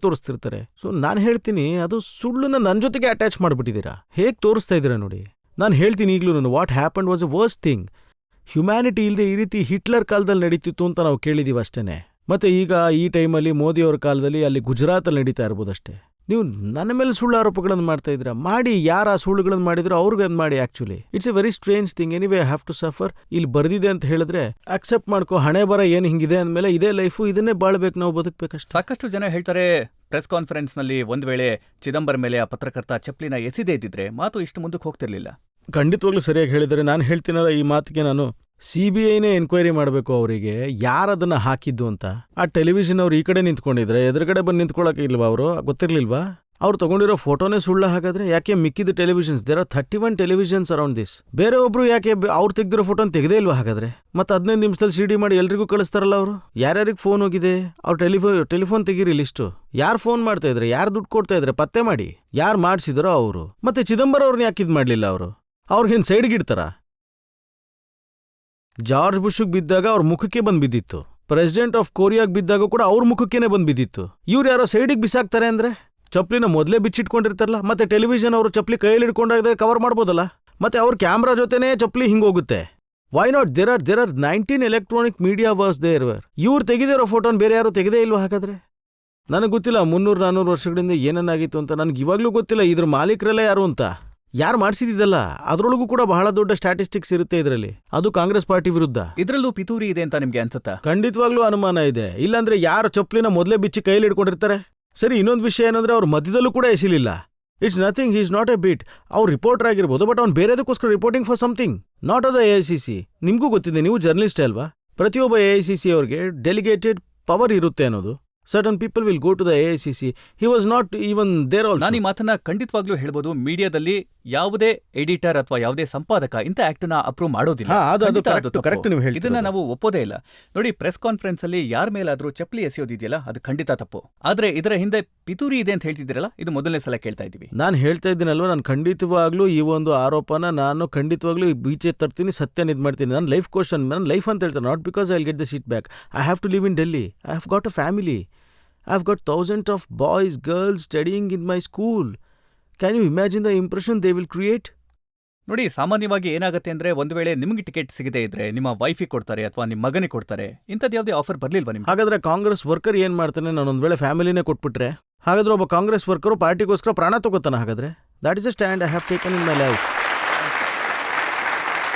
ತೋರಿಸ್ತಿರ್ತಾರೆ. ಸೊ ನಾನು ಹೇಳ್ತೀನಿ, ಅದು ಸುಳ್ಳನ್ನ ನನ್ನ ಜೊತೆಗೆ ಅಟ್ಯಾಚ್ ಮಾಡಿಬಿಟ್ಟಿದ್ದೀರಾ. ಹೇಗೆ ತೋರಿಸ್ತಾ ಇದ್ದೀರಾ ನೋಡಿ. ನಾನು ಹೇಳ್ತೀನಿ ಈಗಲೂ, what happened was a worst thing. Humanity ಇಲ್ಲದೆ ಈ ರೀತಿ ಹಿಟ್ಲರ್ ಕಾಲದಲ್ಲಿ ನಡೀತಿತ್ತು ಅಂತ ನಾವು ಕೇಳಿದೀವಿ ಅಷ್ಟೇ. ಮತ್ತೆ ಈಗ ಈ ಟೈಮಲ್ಲಿ ಮೋದಿಯವ್ರ ಕಾಲದಲ್ಲಿ ಅಲ್ಲಿ ಗುಜರಾತಲ್ಲಿ ನಡೀತಾ ಇರ್ಬೋದಷ್ಟೇ. ನೀವು ನನ್ನ ಮೇಲೆ ಸುಳ್ಳು ಆರೋಪಗಳನ್ನು ಮಾಡ್ತಾ ಇದ್ದೀರಾ. ಮಾಡಿ, ಯಾರು ಆ ಸುಳ್ಳುಗಳನ್ನು ಮಾಡಿದ್ರು ಅವ್ರಿಗೆ ಮಾಡಿ. Actually it's a very strange thing. Anyway, I have to suffer. ಇಲ್ಲಿ ಬರ್ದಿದೆ ಅಂತ ಹೇಳಿದ್ರೆ ಅಕ್ಸೆಪ್ಟ್ ಮಾಡ್ಕೋ. ಹಣೆ ಬರ ಏನು ಹಿಂಗಿದೆ ಅಂದಮೇಲೆ ಇದೇ ಲೈಫು, ಇದನ್ನೇ ಬಾಳ್ಬೇಕು, ನಾವು ಬದುಕಬೇಕಷ್ಟೇ. ಸಾಕಷ್ಟು ಜನ ಹೇಳ್ತಾರೆ, ಪ್ರೆಸ್ ಕಾನ್ಫರೆನ್ಸ್ನಲ್ಲಿ ಒಂದ್ ವೇಳೆ ಚಿದಂಬರಂ ಮೇಲೆ ಆ ಪತ್ರಕರ್ತ ಚಪ್ಪಲಿನ ಎಸೆದೇ ಇದ್ದಿದ್ರೆ ಮಾತು ಇಷ್ಟು ಮುಂದಕ್ಕೆ ಹೋಗ್ತಿರ್ಲಿಲ್ಲ. ಖಂಡಿತವಾಗ್ಲೂ ಸರಿಯಾಗಿ ಹೇಳಿದರೆ. ನಾನು ಹೇಳ್ತೀನಲ್ಲ, ಈ ಮಾತಿಗೆ ನಾನು CBIನೇ ಎನ್ಕ್ವೈರಿ ಮಾಡಬೇಕು ಅವರಿಗೆ, ಯಾರದನ್ನ ಹಾಕಿದ್ದು ಅಂತ. ಆ ಟೆಲಿವಿಷನ್ ಅವ್ರು ಈ ಕಡೆ ನಿಂತ್ಕೊಂಡಿದ್ರೆ ಎದುರುಗಡೆ ಬಂದು ನಿಂತ್ಕೊಳ್ಳೋಕೆ ಇಲ್ವಾ ಅವರು? ಗೊತ್ತಿರ್ಲಿಲ್ವಾ? ಅವ್ರು ತಗೊಂಡಿರೋ ಫೋಟೋನೇ ಸುಳ್ಳ ಹಾಗಾದ್ರೆ? ಯಾಕೆ ಮಿಕ್ಕಿದ televisions, there are 31 televisions around this. ಬೇರೆ ಒಬ್ರು ಯಾಕೆ ಅವ್ರು ತೆಗೆದಿರೋ ಫೋಟೋನ ತೆಗೆದೇ ಇಲ್ವಾ ಹಾಗಾದ್ರೆ? ಮತ್ತೆ 15 ನಿಮಿಷದಲ್ಲಿ CD ಮಾಡಿ ಎಲ್ರಿಗೂ ಕಳಿಸ್ತಾರಲ್ಲ ಅವರು. ಯಾರ್ಯಾರಿಗೆ ಫೋನ್ ಹೋಗಿದೆ, ಅವ್ರು ಟೆಲಿಫೋನ್ ತೆಗೀರಿ ಲಿಸ್ಟು. ಯಾರು ಫೋನ್ ಮಾಡ್ತಾ ಇದ್ರೆ, ಯಾರು ದುಡ್ಡು ಕೊಡ್ತಾ ಇದ್ರೆ ಪತ್ತೆ ಮಾಡಿ, ಯಾರು ಮಾಡಿಸಿದ್ರೋ ಅವರು. ಮತ್ತೆ ಚಿದಂಬರಂ ಅವ್ರನ್ನ ಯಾಕೆ ಇದು ಮಾಡಲಿಲ್ಲ ಅವರು? ಅವ್ರಿಗೇನು ಸೈಡ್ಗಿಡ್ತಾರ? ಜಾರ್ಜ್ ಬುಷ್ಗೆ ಬಿದ್ದಾಗ ಅವ್ರ ಮುಖಕ್ಕೆ ಬಂದು ಬಿದ್ದಿತ್ತು. ಪ್ರೆಸಿಡೆಂಟ್ ಆಫ್ ಕೊರಿಯಾಗ್ ಬಿದ್ದಾಗ ಕೂಡ ಅವ್ರ ಮುಖಕ್ಕೇನೆ ಬಂದು ಬಿದ್ದಿತ್ತು. ಇವ್ರು ಯಾರೋ ಸೈಡಿಗೆ ಬಿಸಾಕ್ತಾರೆ ಅಂದ್ರೆ, ಚಪ್ಲಿನ ಮೊದಲೇ ಬಿಚ್ಚಿಟ್ಕೊಂಡಿರ್ತಾರಲ್ಲ. ಮತ್ತೆ ಟೆಲಿವಿಷನ್ ಅವರು ಚಪ್ಲಿ ಕೈಯಲ್ಲಿ ಹಿಡ್ಕೊಂಡಾಗ ಕವರ್ ಮಾಡ್ಬೋದಲ್ಲ. ಮತ್ತೆ ಅವ್ರ ಕ್ಯಾಮ್ರಾ ಜೊತೆನೇ ಚಪ್ಲಿ ಹಿಂಗೋಗುತ್ತೆ. Why not? There are 19 electronic media was there. ಇವ್ರು ತೆಗೆದಿರೋ ಫೋಟೋನ್ ಬೇರೆ ಯಾರು ತೆಗೆದೇ ಇಲ್ವಾ ಹಾಗಾದ್ರೆ? ನನಗೆ ಗೊತ್ತಿಲ್ಲ 300-400 ವರ್ಷಗಳಿಂದ ಏನನ್ನಾಗಿತ್ತು ಅಂತ. ನನಗೆ ಇವಾಗ್ಲೂ ಗೊತ್ತಿಲ್ಲ ಇದ್ರ ಮಾಲೀಕರೆಲ್ಲ ಯಾರು ಅಂತ. ಯಾರು ಮಾಡಿಸಿದಿದ್ದಲ್ಲ, ಅದರೊಳಗೂ ಕೂಡ ಬಹಳ ದೊಡ್ಡ ಸ್ಟ್ಯಾಟಿಸ್ಟಿಕ್ಸ್ ಇರುತ್ತೆ ಇದರಲ್ಲಿ. ಅದು ಕಾಂಗ್ರೆಸ್ ಪಾರ್ಟಿ ವಿರುದ್ಧ. ಇದರಲ್ಲೂ ಪಿತೂರಿ ಇದೆ ಅಂತ ನಿಮ್ಗೆ ಅನ್ಸುತ್ತಾ? ಖಂಡಿತವಾಗ್ಲೂ ಅನುಮಾನ ಇದೆ. ಇಲ್ಲಾಂದ್ರೆ ಯಾರು ಚಪ್ಪಲಿನ ಮೊದಲೇ ಬಿಚ್ಚಿ ಕೈಲಿ ಹಿಡ್ಕೊಂಡಿರ್ತಾರೆ? ಸರಿ, ಇನ್ನೊಂದು ವಿಷಯ ಏನಂದ್ರೆ ಅವ್ರ ಮಧ್ಯದಲ್ಲೂ ಕೂಡ ಎಸಿಲಿಲ್ಲ. It's nothing, he's not a bit. ಅವ್ರು ರಿಪೋರ್ಟರ್ ಆಗಿರ್ಬೋದು, ಬಟ್ ಅವ್ನು ಬೇರೆದಕ್ಕೋಸ್ಕರ ರಿಪೋರ್ಟಿಂಗ್ ಫಾರ್ ಸಮಥಿಂಗ್, ನಾಟ್ ಅದ AICC. ನಿಮಗೂ ಗೊತ್ತಿದೆ, ನೀವು ಜರ್ನಲಿಸ್ಟ್ ಅಲ್ವಾ? ಪ್ರತಿಯೊಬ್ಬ AICC ಅವ್ರಿಗೆ ಡೆಲಿಗೇಟೆಡ್ ಪವರ್ ಇರುತ್ತೆ ಅನ್ನೋದು. Certain people will go to the AICC. He was not even there also. ನಾನು ಈ ಮಾತನ್ನ ಖಂಡಿತವಾಗ್ಲೂ ಹೇಳ್ಬೋದು. ಮೀಡಿಯಾದಲ್ಲಿ ಯಾವುದೇ ಎಡಿಟರ್ ಅಥವಾ ಯಾವುದೇ ಸಂಪಾದಕ ಇಂಥ ಆಕ್ಟ್ ನ ಅಪ್ರೂವ್ ಮಾಡೋದಿಲ್ಲ. ಕರೆಕ್ಟ್ ನೀವು ಹೇಳ್ತೀರಾ. ಇದನ್ನ ನಾವು ಒಪ್ಪೋದೇ ಇಲ್ಲ. ನೋಡಿ, ಪ್ರೆಸ್ ಕಾನ್ಫರೆನ್ಸ್ ಅಲ್ಲಿ ಯಾರ ಮೇಲಾದ್ರೂ ಚಪ್ಪಲಿ ಎಸೆಯೋದಿದೆಯಲ್ಲ, ಅದು ಖಂಡಿತ ತಪ್ಪು. ಆದ್ರೆ ಇದರ ಹಿಂದೆ ಪಿತೂರಿ ಇದೆ ಅಂತ ಹೇಳ್ತಿದ್ದೀರಲ್ಲ, ಇದು ಮೊದಲನೇ ಸಲ ಕೇಳ್ತಾ ಇದೀವಿ. ನಾನು ಹೇಳ್ತಾ ಇದ್ದೀನಲ್ವಾ, ನಾನು ಖಂಡಿತವಾಗ್ಲೂ ಈ ಒಂದು ಆರೋಪನ ನಾನು ಖಂಡಿತವಾಗ್ಲೂ ಈಚೆ ತರ್ತೀನಿ, ಸತ್ಯನ ಇದು ಮಾಡ್ತೀನಿ. ನನ್ನ ಲೈಫ್ ಕ್ವಶನ್, ನನ್ನ ಲೈಫ್ ಅಂತ ಹೇಳ್ತಾರೆ. Not because I will get the seat back. I have to live in Delhi. I have got a family. I've got thousands of boys, girls studying in my school. Can you imagine the impression they will create? ನೋಡಿ, ಸಾಮಾನ್ಯವಾಗಿ ಏನಾಗುತ್ತೆ ಅಂದ್ರೆ, ಒಂದು ವೇಳೆ ನಿಮಗೆ ticket ಸಿಗದೆ ಇದ್ರೆ ನಿಮ್ಮ ವೈಫಿಗೆ ಕೊಡ್ತಾರೆ ಅಥವಾ ನಿಮ್ಮ ಮಗನಿಗೆ ಕೊಡ್ತಾರೆ. ಇಂಥದ್ದು ಯಾವುದೇ ಆಫರ್ ಬರ್ಲಿಲ್ವಾ ನಿಮ್ಗೆ? ಹಾಗಾದ್ರೆ ಕಾಂಗ್ರೆಸ್ ವರ್ಕರ್ ಏನ್ ಮಾಡ್ತಾನೆ, ನಾನೊಂದ್ ವೇಳೆ ಫ್ಯಾಮಿಲಿನೇ ಕೊಟ್ಬಿಟ್ರೆ ಹಾಗಾದ್ರೆ ಒಬ್ಬ ಕಾಂಗ್ರೆಸ್ ವರ್ಕರು ಪಾರ್ಟಿಗೋಸ್ಕರ ಪ್ರಾಣ ತಗೋತಾನೆ. ಹಾಗಾದ್ರೆ that is a stand I have taken in my life.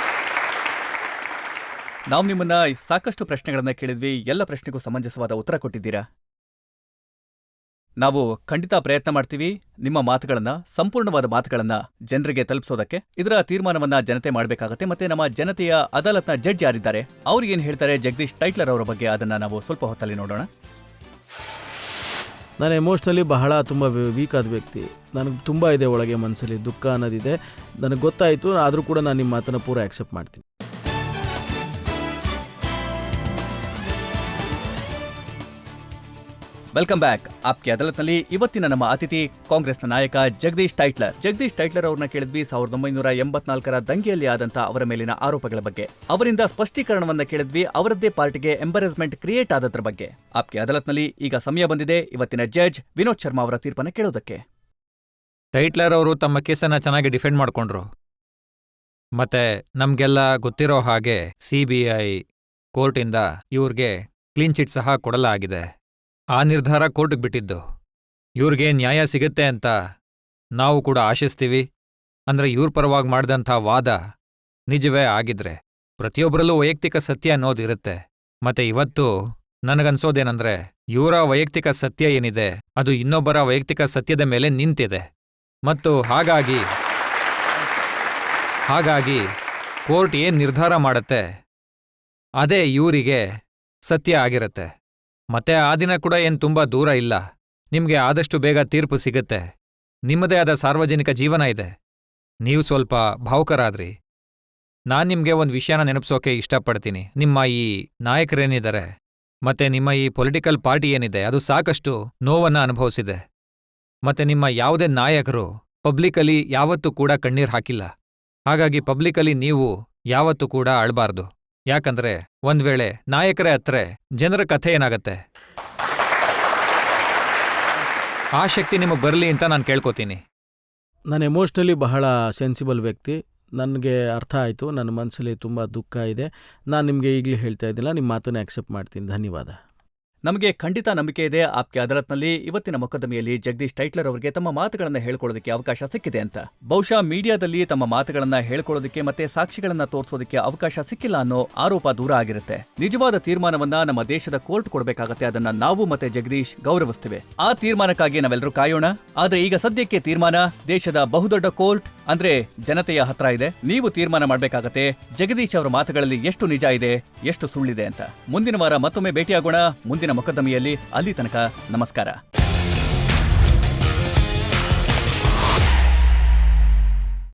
ನಾವು ನಿಮ್ಮನ್ನ ಸಾಕಷ್ಟು ಪ್ರಶ್ನೆಗಳನ್ನ ಕೇಳಿದ್ವಿ. ಎಲ್ಲ ಪ್ರಶ್ನೆಗೂ ಸಮಂಜಸವಾದ ಉತ್ತರ ಕೊಟ್ಟಿದ್ದೀರಾ. ನಾವು ಖಂಡಿತ ಪ್ರಯತ್ನ ಮಾಡ್ತೀವಿ ನಿಮ್ಮ ಮಾತುಗಳನ್ನ, ಸಂಪೂರ್ಣವಾದ ಮಾತುಗಳನ್ನ ಜನರಿಗೆ ತಲುಪಿಸೋದಕ್ಕೆ. ಇದರ ತೀರ್ಮಾನವನ್ನ ಜನತೆ ಮಾಡಬೇಕಾಗತ್ತೆ. ಮತ್ತೆ ನಮ್ಮ ಜನತೆಯ ಅದಾಲತ್ನ ಜಡ್ಜ್ ಯಾರಿದ್ದಾರೆ ಅವ್ರಿಗೇನು ಹೇಳ್ತಾರೆ ಜಗದೀಶ್ ಟೈಟ್ಲರ್ ಅವರ ಬಗ್ಗೆ, ಅದನ್ನ ನಾವು ಸ್ವಲ್ಪ ಹೊತ್ತಲ್ಲಿ ನೋಡೋಣ. ನಾನು ಎಮೋಷ್ನಲಿ ತುಂಬ ವೀಕ್ ಆದ ವ್ಯಕ್ತಿ. ನನಗೆ ತುಂಬ ಇದೆ ಒಳಗೆ, ಮನಸ್ಸಲ್ಲಿ ದುಃಖ ಅನ್ನೋದಿದೆ. ನನಗೆ ಗೊತ್ತಾಯಿತು, ಆದರೂ ಕೂಡ ನಾನು ನಿಮ್ಮ ಮಾತನ್ನು ಪೂರ ಆಕ್ಸೆಪ್ಟ್ ಮಾಡ್ತೀನಿ. Welcome back. ಆಪ್ಕೆ ಅದಾಲತ್ನಲ್ಲಿ ಇವತ್ತಿನ ನಮ್ಮ ಅತಿಥಿ ಕಾಂಗ್ರೆಸ್ನ ನಾಯಕ ಜಗದೀಶ್ ಟೈಟ್ಲರ್. ಜಗದೀಶ್ ಟೈಟ್ಲರ್ ಅವ್ರನ್ನ ಕೇಳಿದ್ವಿ 1984ರ ದಂಗೆಯಲ್ಲಿ ಆದಂತ ಅವರ ಮೇಲಿನ ಆರೋಪಗಳ ಬಗ್ಗೆ. ಅವರಿಂದ ಸ್ಪಷ್ಟೀಕರಣವನ್ನ ಕೇಳಿದ್ವಿ, ಅವರದ್ದೇ ಪಾರ್ಟಿಗೆ ಎಂಬರೇಸ್ಮೆಂಟ್ ಕ್ರಿಯೇಟ್ ಆದದ್ರ ಬಗ್ಗೆ. ಆಪ್ಕೆ ಅದಾಲತ್ನಲ್ಲಿ ಈಗ ಸಮಯ ಬಂದಿದೆ ಇವತ್ತಿನ ಜಡ್ಜ್ ವಿನೋದ್ ಶರ್ಮಾ ಅವರ ತೀರ್ಪನ್ನ ಕೇಳೋದಕ್ಕೆ. ಟೈಟ್ಲರ್ ಅವರು ತಮ್ಮ ಕೇಸನ್ನ ಚೆನ್ನಾಗಿ ಡಿಫೆಂಡ್ ಮಾಡ್ಕೊಂಡ್ರು. ಮತ್ತೆ ನಮ್ಗೆಲ್ಲ ಗೊತ್ತಿರೋ ಹಾಗೆ CBI ಕೋರ್ಟಿಂದ ಇವ್ರಿಗೆ ಕ್ಲೀನ್ ಚಿಟ್ ಸಹ ಕೊಡಲಾಗಿದೆ. ಆ ನಿರ್ಧಾರ ಕೋರ್ಟ್ಗೆ ಬಿಟ್ಟಿದ್ದು. ಇವ್ರಿಗೆ ನ್ಯಾಯ ಸಿಗುತ್ತೆ ಅಂತ ನಾವು ಕೂಡ ಆಶಿಸ್ತೀವಿ. ಅಂದ್ರೆ ಇವ್ರ ಪರವಾಗಿ ಮಾಡಿದಂಥ ವಾದ ನಿಜವೇ ಆಗಿದ್ರೆ. ಪ್ರತಿಯೊಬ್ಬರಲ್ಲೂ ವೈಯಕ್ತಿಕ ಸತ್ಯ ಅನ್ನೋದಿರುತ್ತೆ. ಮತ್ತೆ ಇವತ್ತು ನನಗನ್ಸೋದೇನಂದ್ರೆ ಇವರ ವೈಯಕ್ತಿಕ ಸತ್ಯ ಏನಿದೆ ಅದು ಇನ್ನೊಬ್ಬರ ವೈಯಕ್ತಿಕ ಸತ್ಯದ ಮೇಲೆ ನಿಂತಿದೆ. ಮತ್ತು ಹಾಗಾಗಿ ಕೋರ್ಟ್ ಏನ್ ನಿರ್ಧಾರ ಮಾಡತ್ತೆ ಅದೇ ಇವರಿಗೆ ಸತ್ಯ ಆಗಿರತ್ತೆ. ಮತ್ತೆ ಆ ದಿನ ಕೂಡ ಏನ್ ತುಂಬಾ ದೂರ ಇಲ್ಲ. ನಿಮ್ಗೆ ಆದಷ್ಟು ಬೇಗ ತೀರ್ಪು ಸಿಗತ್ತೆ. ನಿಮ್ಮದೇ ಆದ ಸಾರ್ವಜನಿಕ ಜೀವನ ಇದೆ. ನೀವು ಸ್ವಲ್ಪ ಭಾವುಕರಾದ್ರಿ. ನಾನ್ ನಿಮ್ಗೆ ಒಂದು ವಿಷಯನ ನೆನಪಿಸೋಕೆ ಇಷ್ಟಪಡ್ತೀನಿ. ನಿಮ್ಮ ಈ ನಾಯಕರೇನಿದ್ದಾರೆ ಮತ್ತೆ ನಿಮ್ಮ ಈ ಪೊಲಿಟಿಕಲ್ ಪಾರ್ಟಿ ಏನಿದೆ ಅದು ಸಾಕಷ್ಟು ನೋವನ್ನ ಅನುಭವಿಸಿದೆ. ಮತ್ತೆ ನಿಮ್ಮ ಯಾವುದೇ ನಾಯಕರು ಪಬ್ಲಿಕಲಿ ಯಾವತ್ತೂ ಕೂಡ ಕಣ್ಣೀರ್ ಹಾಕಿಲ್ಲ. ಹಾಗಾಗಿ ಪಬ್ಲಿಕಲಿ ನೀವು ಯಾವತ್ತೂ ಕೂಡ ಅಳಬಾರ್ದು. ಯಾಕಂದ್ರೆ ಒಂದ್ ವೇಳೆ ನಾಯಕರೇ ಹತ್ರೆ ಜನರ ಕಥೆ ಏನಾಗತ್ತೆ? ಆ ಶಕ್ತಿ ನಿಮಗೆ ಬರಲಿ ಅಂತ ನಾನು ಕೇಳ್ಕೊತೀನಿ. ನಾನು ಎಮೋಷ್ನಲಿ ಬಹಳ ಸೆನ್ಸಿಬಲ್ ವ್ಯಕ್ತಿ. ನನಗೆ ಅರ್ಥ ಆಯಿತು. ನನ್ನ ಮನಸ್ಸಲ್ಲಿ ತುಂಬ ದುಃಖ ಇದೆ. ನಾನು ನಿಮಗೆ ಈಗಲೇ ಹೇಳ್ತಾ ಇದ್ದಿಲ್ಲ, ನಿಮ್ಮ ಮಾತನ್ನು ಆಕ್ಸೆಪ್ಟ್ ಮಾಡ್ತೀನಿ. ಧನ್ಯವಾದ. ನಮಗೆ ಖಂಡಿತ ನಂಬಿಕೆ ಇದೆ ಆಪ್ಕೆ ಅದಾಲತ್ನಲ್ಲಿ ಇವತ್ತಿನ ಮೊಕದ್ದಮೆಯಲ್ಲಿ ಜಗದೀಶ್ ಟೈಟ್ಲರ್ ಅವರಿಗೆ ತಮ್ಮ ಮಾತುಗಳನ್ನ ಹೇಳ್ಕೊಳ್ಳೋದಕ್ಕೆ ಅವಕಾಶ ಸಿಕ್ಕಿದೆ ಅಂತ. ಬಹುಶಃ ಮೀಡಿಯಾದಲ್ಲಿ ತಮ್ಮ ಮಾತುಗಳನ್ನ ಹೇಳ್ಕೊಳ್ಳೋದಕ್ಕೆ ಮತ್ತೆ ಸಾಕ್ಷಿಗಳನ್ನ ತೋರಿಸೋದಕ್ಕೆ ಅವಕಾಶ ಸಿಕ್ಕಿಲ್ಲ ಅನ್ನೋ ಆರೋಪ ದೂರ ಆಗಿರುತ್ತೆ. ನಿಜವಾದ ತೀರ್ಮಾನವನ್ನ ನಮ್ಮ ದೇಶದ ಕೋರ್ಟ್ ಕೊಡಬೇಕಾಗತ್ತೆ. ಅದನ್ನ ನಾವು ಮತ್ತೆ ಜಗದೀಶ್ ಗೌರವಿಸ್ತೇವೆ. ಆ ತೀರ್ಮಾನಕ್ಕಾಗಿ ನಾವೆಲ್ಲರೂ ಕಾಯೋಣ. ಆದ್ರೆ ಈಗ ಸದ್ಯಕ್ಕೆ ತೀರ್ಮಾನ ದೇಶದ ಬಹುದೊಡ್ಡ ಕೋರ್ಟ್ ಅಂದ್ರೆ ಜನತೆಯ ಹತ್ರ ಇದೆ. ನೀವು ತೀರ್ಮಾನ ಮಾಡಬೇಕಾಗತ್ತೆ ಜಗದೀಶ್ ಅವರ ಮಾತುಗಳಲ್ಲಿ ಎಷ್ಟು ನಿಜ ಇದೆ, ಎಷ್ಟು ಸುಳ್ಳಿದೆ ಅಂತ. ಮುಂದಿನ ವಾರ ಮತ್ತೊಮ್ಮೆ ಭೇಟಿಯಾಗೋಣ ಮುಂದಿನ ಮೊಕದ್ದಮೆಯಲ್ಲಿ. ಅಲ್ಲಿ ತನಕ ನಮಸ್ಕಾರ.